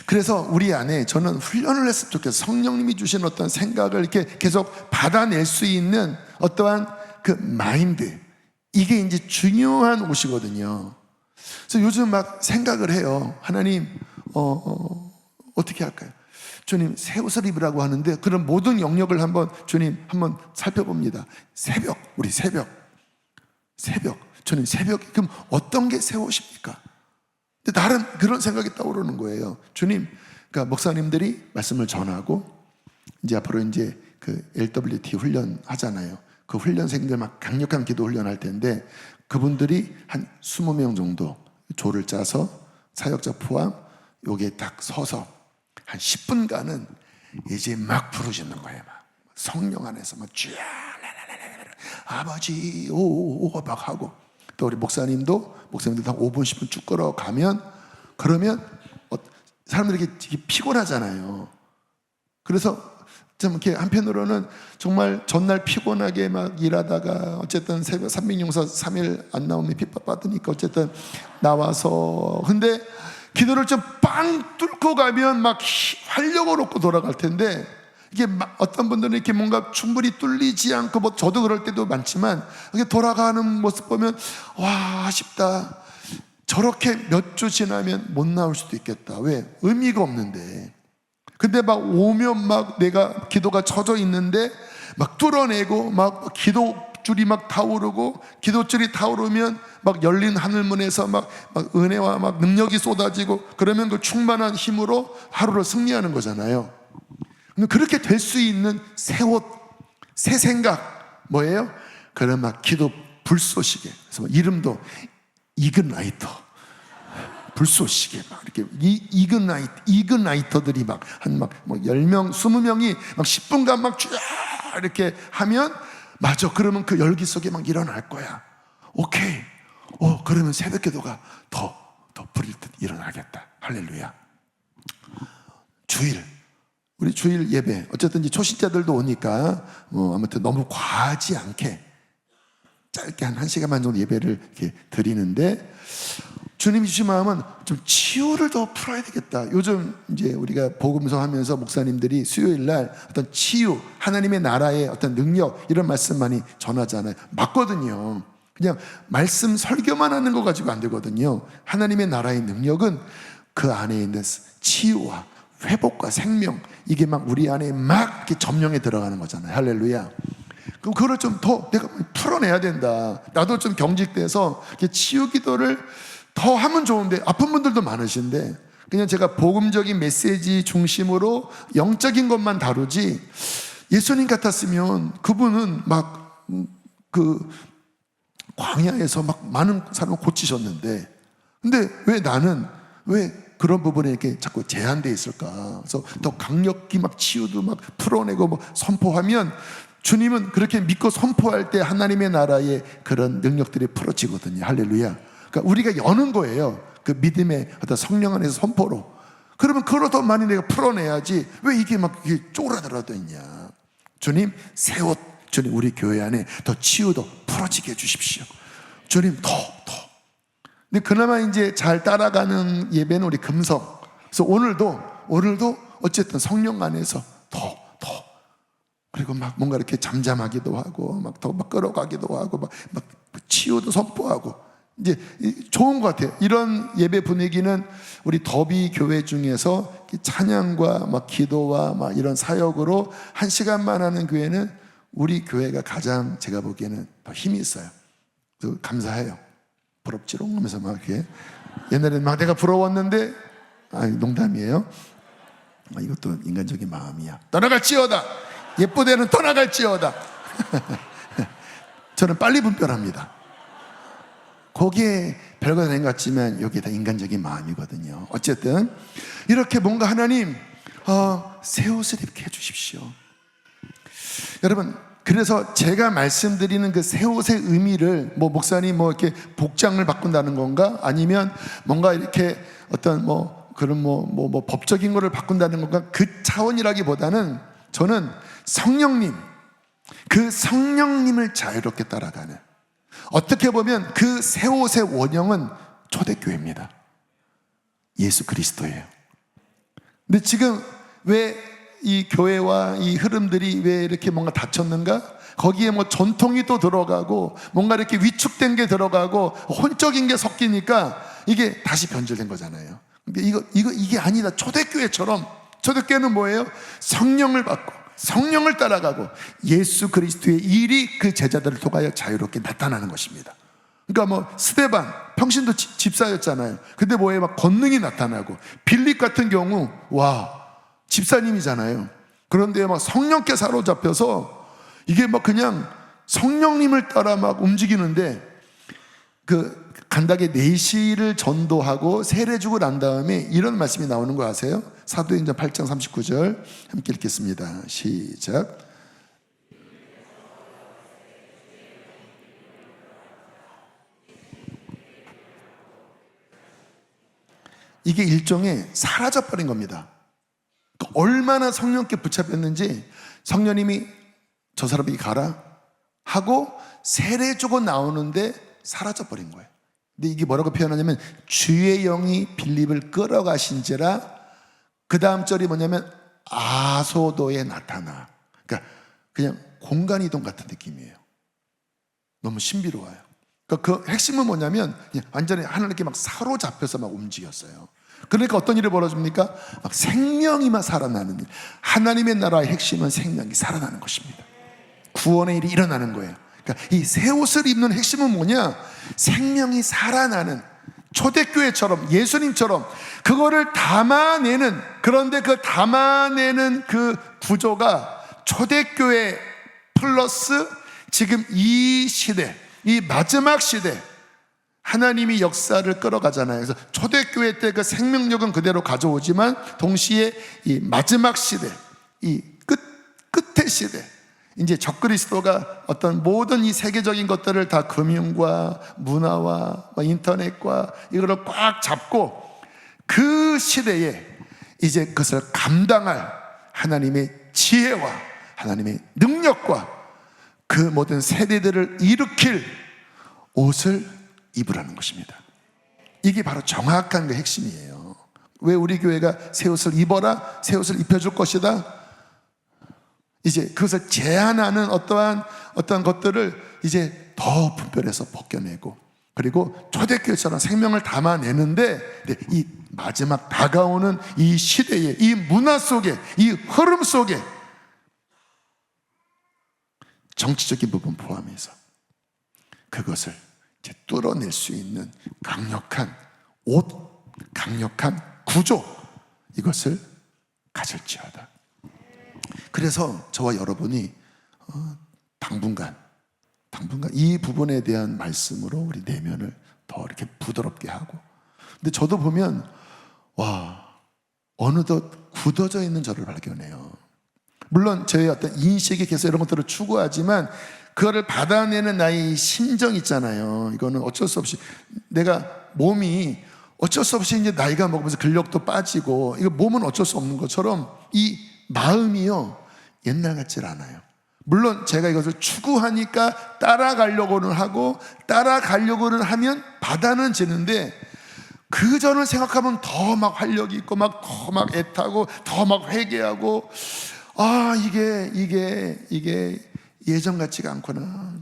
그래서 우리 안에 저는 훈련을 했으면 좋겠어요. 성령님이 주신 어떤 생각을 이렇게 계속 받아낼 수 있는 어떠한 그 마인드, 이게 이제 중요한 옷이거든요. 그래서 요즘 막 생각을 해요. 하나님, 어떻게 할까요? 주님, 새 옷을 입으라고 하는데, 그런 모든 영역을 주님 한번 살펴봅니다. 우리 새벽. 주님, 새벽, 그럼 어떤 게 새 옷입니까? 근데 나름 그런 생각이 떠오르는 거예요. 주님, 그러니까 목사님들이 말씀을 전하고, 이제 앞으로 이제 그 LWT 훈련 하잖아요. 그 훈련생들 막 강력한 기도 훈련할 텐데, 그분들이 한 20명 정도 조를 짜서 사역자 포함 여기에 딱 서서 한 10분간은 이제 막 부르짖는 거예요. 막 성령 안에서 막 쥐야 아버지 오오오 막 하고, 또 우리 목사님도 한 5분 10분 쭉 걸어가면, 그러면 사람들이 이렇게 피곤하잖아요. 그래서 좀 이렇게 한편으로는 정말 전날 피곤하게 막 일하다가 어쨌든 새벽 300용사 3일 안 나오면 핍박 받으니까 어쨌든 나와서, 근데 기도를 좀 빵 뚫고 가면 막 활력을 얻고 돌아갈 텐데, 이게 어떤 분들은 이렇게 뭔가 충분히 뚫리지 않고, 뭐 저도 그럴 때도 많지만, 이렇게 돌아가는 모습 보면 와, 아쉽다. 저렇게 몇 주 지나면 못 나올 수도 있겠다. 왜? 의미가 없는데. 근데 막 오면 막 내가 기도가 처져 있는데 막 뚫어내고, 막 기도줄이 막 타오르고, 기도줄이 타오르면 막 열린 하늘문에서 막 은혜와 막 능력이 쏟아지고, 그러면 그 충만한 힘으로 하루를 승리하는 거잖아요. 그렇게 될 수 있는 새 옷, 새 생각, 뭐예요? 그런 막 기도 불쏘시개. 그래서 이름도 이그나이터, 불쏘시개. 막 이렇게 이그나이터들이 막 한 막 10명, 20명이 막 10분간 막 쭉 이렇게 하면, 맞아. 그러면 그 열기 속에 막 일어날 거야. 오케이. 그러면 새벽 기도가 더 부릴 듯 일어나겠다. 할렐루야. 우리 주일 예배, 어쨌든 이제 초신자들도 오니까 아무튼 너무 과하지 않게 짧게 한 1시간만 정도 예배를 이렇게 드리는데, 주님이 주신 마음은 좀 치유를 더 풀어야 되겠다. 요즘 이제 우리가 복음서 하면서 목사님들이 수요일 날 어떤 치유, 하나님의 나라의 어떤 능력, 이런 말씀 많이 전하잖아요. 맞거든요. 그냥 말씀 설교만 하는 거 가지고 안 되거든요. 하나님의 나라의 능력은 그 안에 있는 치유와 회복과 생명, 이게 막 우리 안에 막 이렇게 점령에 들어가는 거잖아요. 할렐루야. 그럼 그걸 좀 더 내가 풀어내야 된다. 나도 좀 경직돼서 치유 기도를 더 하면 좋은데, 아픈 분들도 많으신데, 그냥 제가 복음적인 메시지 중심으로 영적인 것만 다루지, 예수님 같았으면 그분은 막 그 광야에서 막 많은 사람을 고치셨는데, 근데 왜 나는 왜 그런 부분에 이렇게 자꾸 제한되어 있을까? 그래서 더 강력히 막 치유도 막 풀어내고 뭐 선포하면, 주님은 그렇게 믿고 선포할 때 하나님의 나라의 그런 능력들이 풀어지거든요. 할렐루야. 그러니까 우리가 여는 거예요. 그 믿음의 어떤 성령 안에서 선포로. 그러면 그걸 더 많이 내가 풀어내야지, 왜 이게 막 이게 쪼그라들어져 있냐. 주님, 새 옷, 주님 우리 교회 안에 더 치유도 풀어지게 해주십시오. 주님 더. 근데 그나마 이제 잘 따라가는 예배는 우리 금성. 그래서 오늘도 어쨌든 성령 안에서 더. 그리고 막 뭔가 이렇게 잠잠하기도 하고, 막 더 막 끌어가기도 하고, 막 치유도 선포하고. 이제 좋은 것 같아요. 이런 예배 분위기는 우리 더비 교회 중에서 찬양과 막 기도와 막 이런 사역으로 1시간만 하는 교회는 우리 교회가 가장, 제가 보기에는 더 힘이 있어요. 그래서 감사해요. 부럽지롱 하면서 막 이렇게. 옛날에는 막 내가 부러웠는데, 농담이에요. 이것도 인간적인 마음이야. 떠나갈지어다. 예쁘대는 떠나갈지어다. 저는 빨리 분별합니다. 거기에 별거 아닌 것 같지만 여기에 다 인간적인 마음이거든요. 어쨌든 이렇게 뭔가 하나님 새 옷을 입게 해주십시오. 여러분, 그래서 제가 말씀드리는 그 새 옷의 의미를 목사님 이렇게 복장을 바꾼다는 건가, 아니면 뭔가 이렇게 어떤 그런 법적인 거를 바꾼다는 건가, 그 차원이라기보다는 저는 그 성령님을 자유롭게 따라가는, 어떻게 보면 그 새 옷의 원형은 초대교회입니다. 예수 그리스도예요. 근데 지금 왜 이 교회와 이 흐름들이 왜 이렇게 뭔가 닫혔는가? 거기에 전통이 또 들어가고, 뭔가 이렇게 위축된 게 들어가고, 혼적인 게 섞이니까 이게 다시 변질된 거잖아요. 근데 이게 아니다. 초대교회처럼, 초대교회는 뭐예요? 성령을 받고 성령을 따라가고 예수 그리스도의 일이 그 제자들을 통하여 자유롭게 나타나는 것입니다. 그러니까 스데반 평신도 집사였잖아요. 근데 뭐예요? 막 권능이 나타나고, 빌립 같은 경우 집사님이잖아요. 그런데 막 성령께 사로잡혀서 이게 그냥 성령님을 따라 막 움직이는데, 그 간닥에 4시를 전도하고 세례 주고 난 다음에 이런 말씀이 나오는 거 아세요? 사도행전 8장 39절 함께 읽겠습니다. 시작. 이게 일종의 사라져버린 겁니다. 얼마나 성령께 붙잡혔는지, 성령님이 저 사람에게 가라 하고 세례 주고 나오는데 사라져버린 거예요. 근데 이게 뭐라고 표현하냐면, 주의 영이 빌립을 끌어가신지라, 그 다음 절이 뭐냐면 아소도에 나타나. 그러니까 그냥 공간 이동 같은 느낌이에요. 너무 신비로워요. 그러니까 그 핵심은 뭐냐면 완전히 하나님께 막 사로잡혀서 막 움직였어요. 그러니까 어떤 일이 벌어집니까? 막 생명이 막 살아나는 일. 하나님의 나라의 핵심은 생명이 살아나는 것입니다. 구원의 일이 일어나는 거예요. 그러니까 이 새 옷을 입는 핵심은 뭐냐? 생명이 살아나는, 초대교회처럼, 예수님처럼 그거를 담아내는, 그런데 그 담아내는 그 구조가 초대교회 플러스 지금 이 시대, 이 마지막 시대, 하나님이 역사를 끌어가잖아요. 그래서 초대교회 때 그 생명력은 그대로 가져오지만 동시에 이 마지막 시대, 이 끝의 시대, 이제 적그리스도가 어떤 모든 이 세계적인 것들을 다 금융과 문화와 인터넷과 이거를 꽉 잡고 그 시대에 이제 그것을 감당할 하나님의 지혜와 하나님의 능력과 그 모든 세대들을 일으킬 옷을 입으라는 것입니다. 이게 바로 정확한 그 핵심이에요. 왜 우리 교회가 새 옷을 입어라, 새 옷을 입혀줄 것이다, 이제 그것을 제한하는 어떠한 것들을 이제 더 분별해서 벗겨내고, 그리고 초대교회처럼 생명을 담아내는데, 이 마지막 다가오는 이 시대에, 이 문화 속에, 이 흐름 속에 정치적인 부분 포함해서 그것을 이제 뚫어낼 수 있는 강력한 옷, 강력한 구조, 이것을 가질지어다. 그래서 저와 여러분이 당분간 이 부분에 대한 말씀으로 우리 내면을 더 이렇게 부드럽게 하고, 근데 저도 보면 와, 어느덧 굳어져 있는 저를 발견해요. 물론 저의 어떤 인식이 계속 이런 것들을 추구하지만 그거를 받아내는 나의 심정 있잖아요. 이거는 어쩔 수 없이, 내가 몸이 어쩔 수 없이 이제 나이가 먹으면서 근력도 빠지고, 이거 몸은 어쩔 수 없는 것처럼 이 마음이요, 옛날 같질 않아요. 물론 제가 이것을 추구하니까 따라가려고는 하고, 따라가려고는 하면 받아는 지는데, 그 전을 생각하면 더 막 활력이 있고 막 더 막 애타고 더 막 회개하고, 아, 이게 예전 같지가 않구나.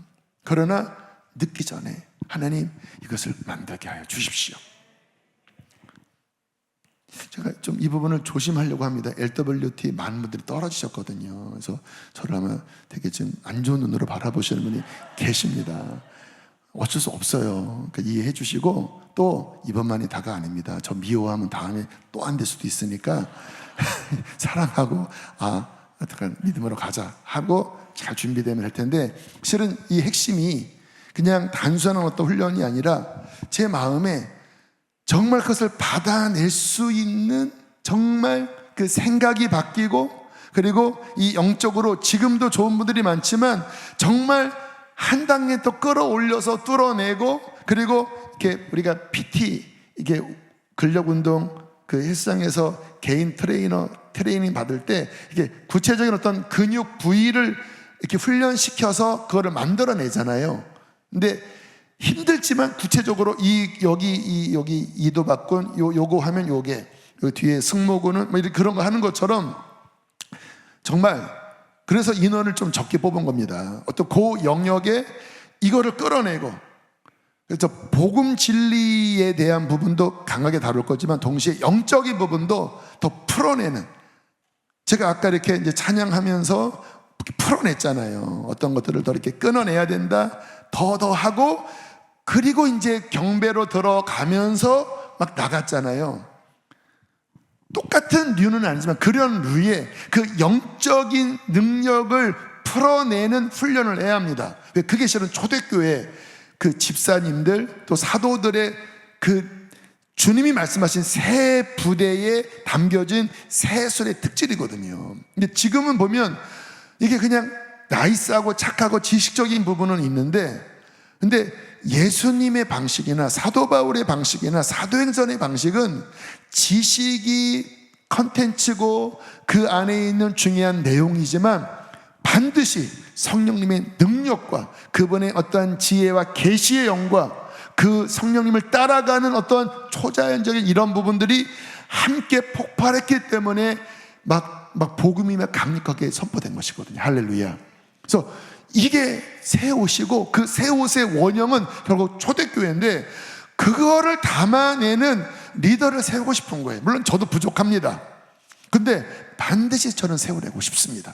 그러나 늦기 전에 하나님 이것을 만들게 하여 주십시오. 제가 좀 이 부분을 조심하려고 합니다. LWT 많은 분들이 떨어지셨거든요. 그래서 저를 아마 되게 좀 안 좋은 눈으로 바라보시는 분이 계십니다. 어쩔 수 없어요. 그러니까 이해해 주시고, 또 이번만이 다가 아닙니다. 저 미워하면 다음에 또 안 될 수도 있으니까 사랑하고, 어떡한 믿음으로 가자 하고 잘 준비되면 할 텐데, 실은 이 핵심이 그냥 단순한 어떤 훈련이 아니라 제 마음에 정말 그것을 받아낼 수 있는, 정말 그 생각이 바뀌고, 그리고 이 영적으로 지금도 좋은 분들이 많지만 정말 한 단계 더 끌어올려서 뚫어내고, 그리고 이렇게 우리가 PT, 이게 근력운동 그 헬스장에서 개인 트레이닝 받을 때 이게 구체적인 어떤 근육 부위를 이렇게 훈련시켜서 그거를 만들어내잖아요. 근데 힘들지만 구체적으로 여기 이도 바꾼 요거 하면 요게, 요 뒤에 승모근은 뭐 이렇게 그런 거 하는 것처럼, 정말 그래서 인원을 좀 적게 뽑은 겁니다. 어떤 그 영역에 이거를 끌어내고, 그래서 복음 진리에 대한 부분도 강하게 다룰 거지만 동시에 영적인 부분도 더 풀어내는, 제가 아까 이렇게 이제 찬양하면서 풀어냈잖아요. 어떤 것들을 더 이렇게 끊어내야 된다, 더 하고, 그리고 이제 경배로 들어가면서 막 나갔잖아요. 똑같은 류는 아니지만 그런 류의 그 영적인 능력을 풀어내는 훈련을 해야 합니다. 그게 실은 초대교회 그 집사님들, 또 사도들의 그 주님이 말씀하신 새 부대에 담겨진 새술의 특질이거든요. 근데 지금은 보면 이게 그냥 나이스하고 착하고 지식적인 부분은 있는데, 근데 예수님의 방식이나 사도 바울의 방식이나 사도행전의 방식은 지식이 컨텐츠고 그 안에 있는 중요한 내용이지만 반드시 성령님의 능력과 그분의 어떠한 지혜와 계시의 영과 그 성령님을 따라가는 어떤 초자연적인 이런 부분들이 함께 폭발했기 때문에 막 막 복음이 막 강력하게 선포된 것이거든요. 할렐루야. 그래서 이게 새 옷이고 그 새 옷의 원형은 결국 초대교회인데 그거를 담아내는 리더를 세우고 싶은 거예요. 물론 저도 부족합니다. 근데 반드시 저는 세우려고 싶습니다.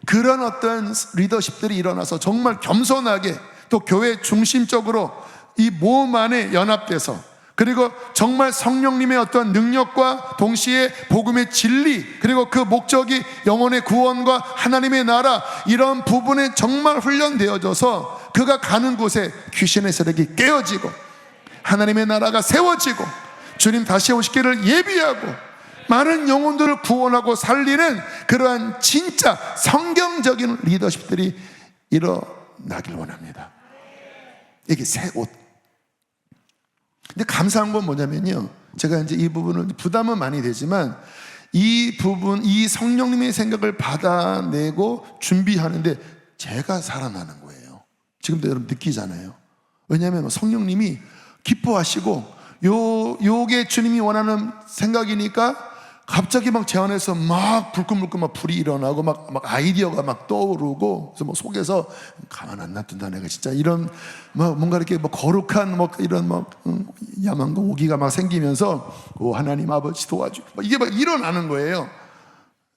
그런 어떤 리더십들이 일어나서 정말 겸손하게 또 교회 중심적으로 이 모험 안에 연합돼서 그리고 정말 성령님의 어떤 능력과 동시에 복음의 진리 그리고 그 목적이 영혼의 구원과 하나님의 나라 이런 부분에 정말 훈련되어져서 그가 가는 곳에 귀신의 세력이 깨어지고 하나님의 나라가 세워지고 주님 다시 오시기를 예비하고 많은 영혼들을 구원하고 살리는 그러한 진짜 성경적인 리더십들이 일어나길 원합니다. 이게 새 옷. 근데 감사한 건 뭐냐면요, 제가 이제 이 부분은 부담은 많이 되지만 이 부분, 이 성령님의 생각을 받아내고 준비하는데 제가 살아나는 거예요. 지금도 여러분 느끼잖아요. 왜냐하면 성령님이 기뻐하시고 요게 주님이 원하는 생각이니까 갑자기 막 제 안에서 막 불끈불끈 막 불이 일어나고 막 아이디어가 막 떠오르고 그래서 뭐 속에서 가만 안 놔둔다 내가 진짜 이런 막 뭔가 이렇게 뭐 거룩한 뭐 이런 막 야망과 오기가 막 생기면서 오 하나님 아버지 도와주 이게 막 일어나는 거예요.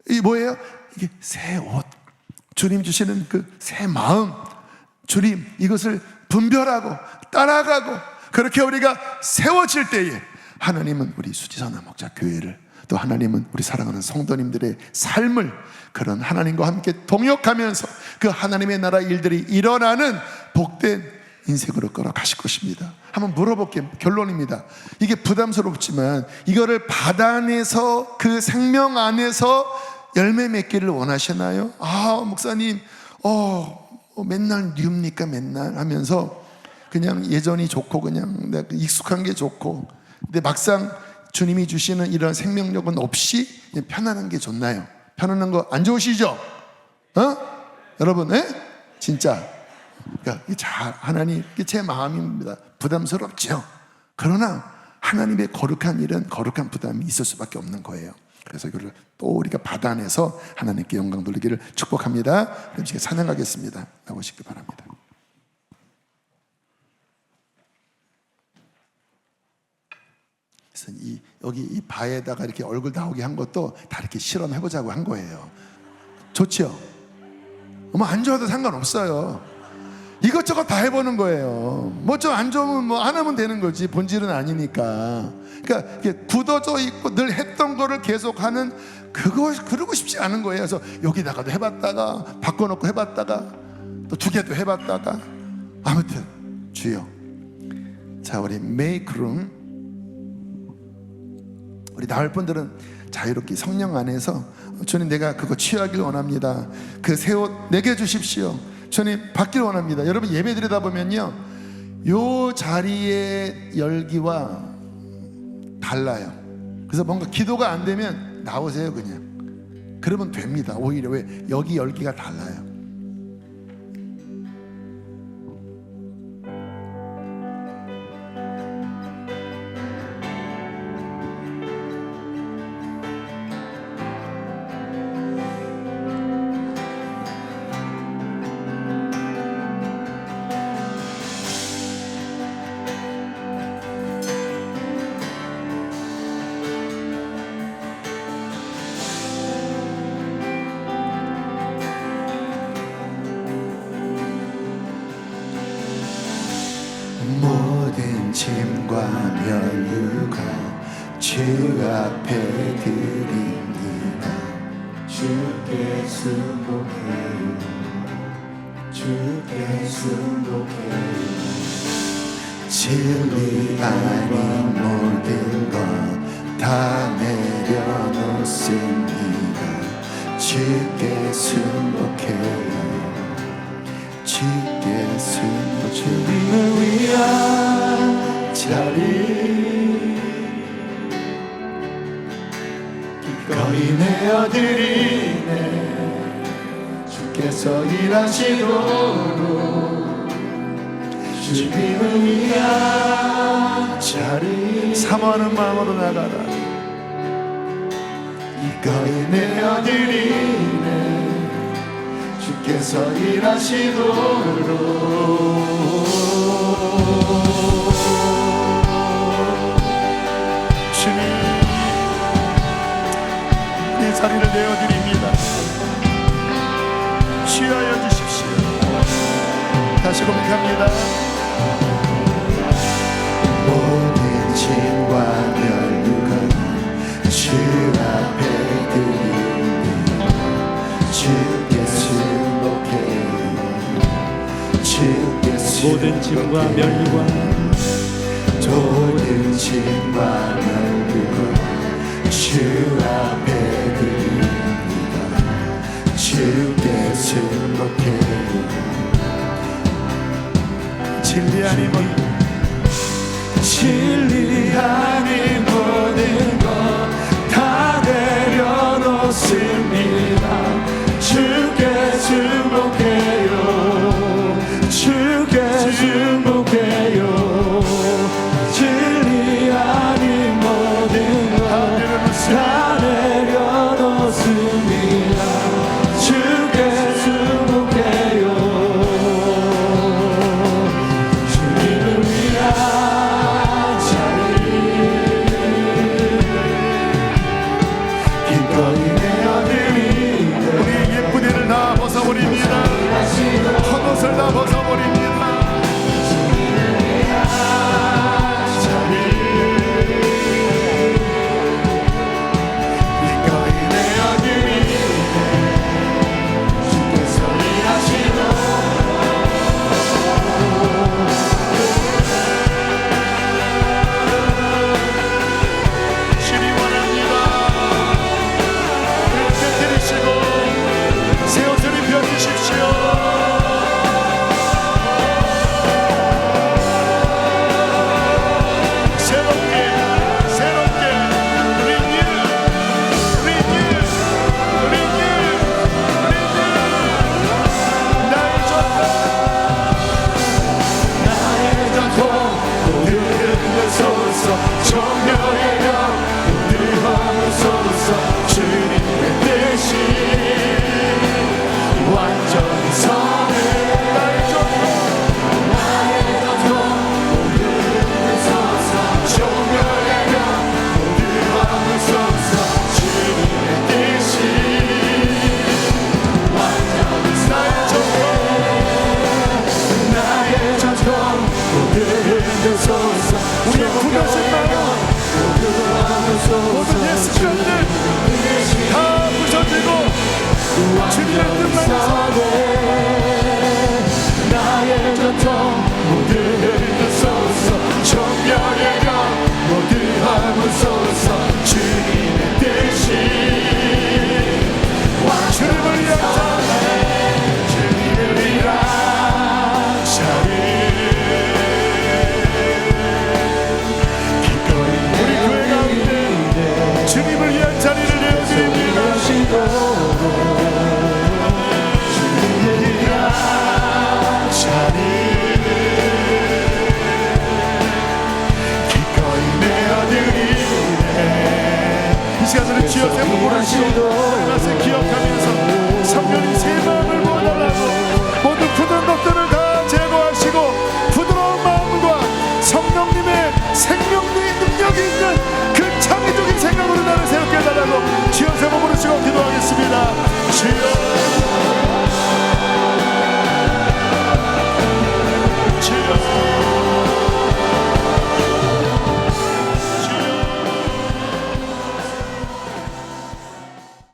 이게 뭐예요? 이게 새 옷, 주님 주시는 그 새 마음, 주님 이것을 분별하고 따라가고 그렇게 우리가 세워질 때에 하나님은 우리 수지선화 목자 교회를 또 하나님은 우리 사랑하는 성도님들의 삶을 그런 하나님과 함께 동역하면서 그 하나님의 나라 일들이 일어나는 복된 인생으로 끌어가실 것입니다. 한번 물어볼게요. 결론입니다. 이게 부담스럽지만 이거를 받아내서 그 생명 안에서 열매 맺기를 원하시나요? 아 목사님 맨날 뉘웁니까 맨날 하면서 그냥 예전이 좋고 그냥 내가 익숙한 게 좋고 근데 막상 주님이 주시는 이런 생명력은 없이 그냥 편안한 게 좋나요? 편안한 거 안 좋으시죠? 여러분, 진짜. 그러니까 하나님, 이게 제 마음입니다. 부담스럽죠? 그러나 하나님의 거룩한 일은 거룩한 부담이 있을 수밖에 없는 거예요. 그래서 이거를 또 우리가 받아내서 하나님께 영광 돌리기를 축복합니다. 그럼 지금 찬양하겠습니다. 나오시기 바랍니다. 그래서 여기 이 바에다가 이렇게 얼굴 나오게 한 것도 다 이렇게 실험해보자고 한 거예요. 좋죠? 뭐 안 좋아도 상관없어요. 이것저것 다 해보는 거예요. 뭐 좀 안 좋으면 뭐 안 하면 되는 거지. 본질은 아니니까. 그러니까 이게 굳어져 있고 늘 했던 거를 계속하는 그러고 싶지 않은 거예요. 그래서 여기다가도 해봤다가 바꿔놓고 해봤다가 또 두 개도 해봤다가 아무튼 주여. 자 우리 메이크룸 우리 나올 분들은 자유롭게 성령 안에서 주님 내가 그거 취하길 원합니다. 그 새 옷 내게 주십시오. 주님 받길 원합니다. 여러분 예배 드리다 보면요 요 자리의 열기와 달라요. 그래서 뭔가 기도가 안 되면 나오세요 그냥. 그러면 됩니다. 오히려 왜 여기 열기가 달라요. 모든 짐과 면류가 주 앞에 드립니다. 주께 순복해요. 주께 순복해요. 진리 아닌 모든 것 다 내려놓습니다. 주께 순복해요. 주께 순복 주님을 위한 자리 기꺼이 내어드리네. 주께서 일하시도록 주님을 위한 자리 사모하는 마음으로 나가라. 기꺼이 내어드리네. 주께서 일하시도록 주님, 이 자리를 내어드립니다. 취하여 주십시오. 다시 고백합니다. 모든 짐과 멸류관 주 앞에 드립니다. 주께 승복해요. 주께 모든 짐과 멸류관 모든 짐과 멸류관 주 앞에 드립니다. 주께 승복해요. 진리 아닌 모든 것 다 내려놓습니다. 주께 승복해요. 주께 승복해요. 진리 아닌 모든 것 다 내려놓습니다. 주께 승복해요. 주님을 위한 자리 기꺼이 내어드리네. 우리 예쁜 일을 다 벗어버립니다. 헛옷을 다 벗어버립니다. 우리의 구별신 마음 모든 옛 습관들 다 부서지고 주님의 뜻만 나의 전통 모두 흔들소서. 정멸의 영 모두 하무소서. 주님의 뜻이 주님을 위한 자리 주님을 위한 자리 주님을 위한 자리를 내어드립니다. 주님을 위한 자리 기꺼이 내어드리네. 이 시간을 주여 제목으로 기억하면서 성령님 새 마음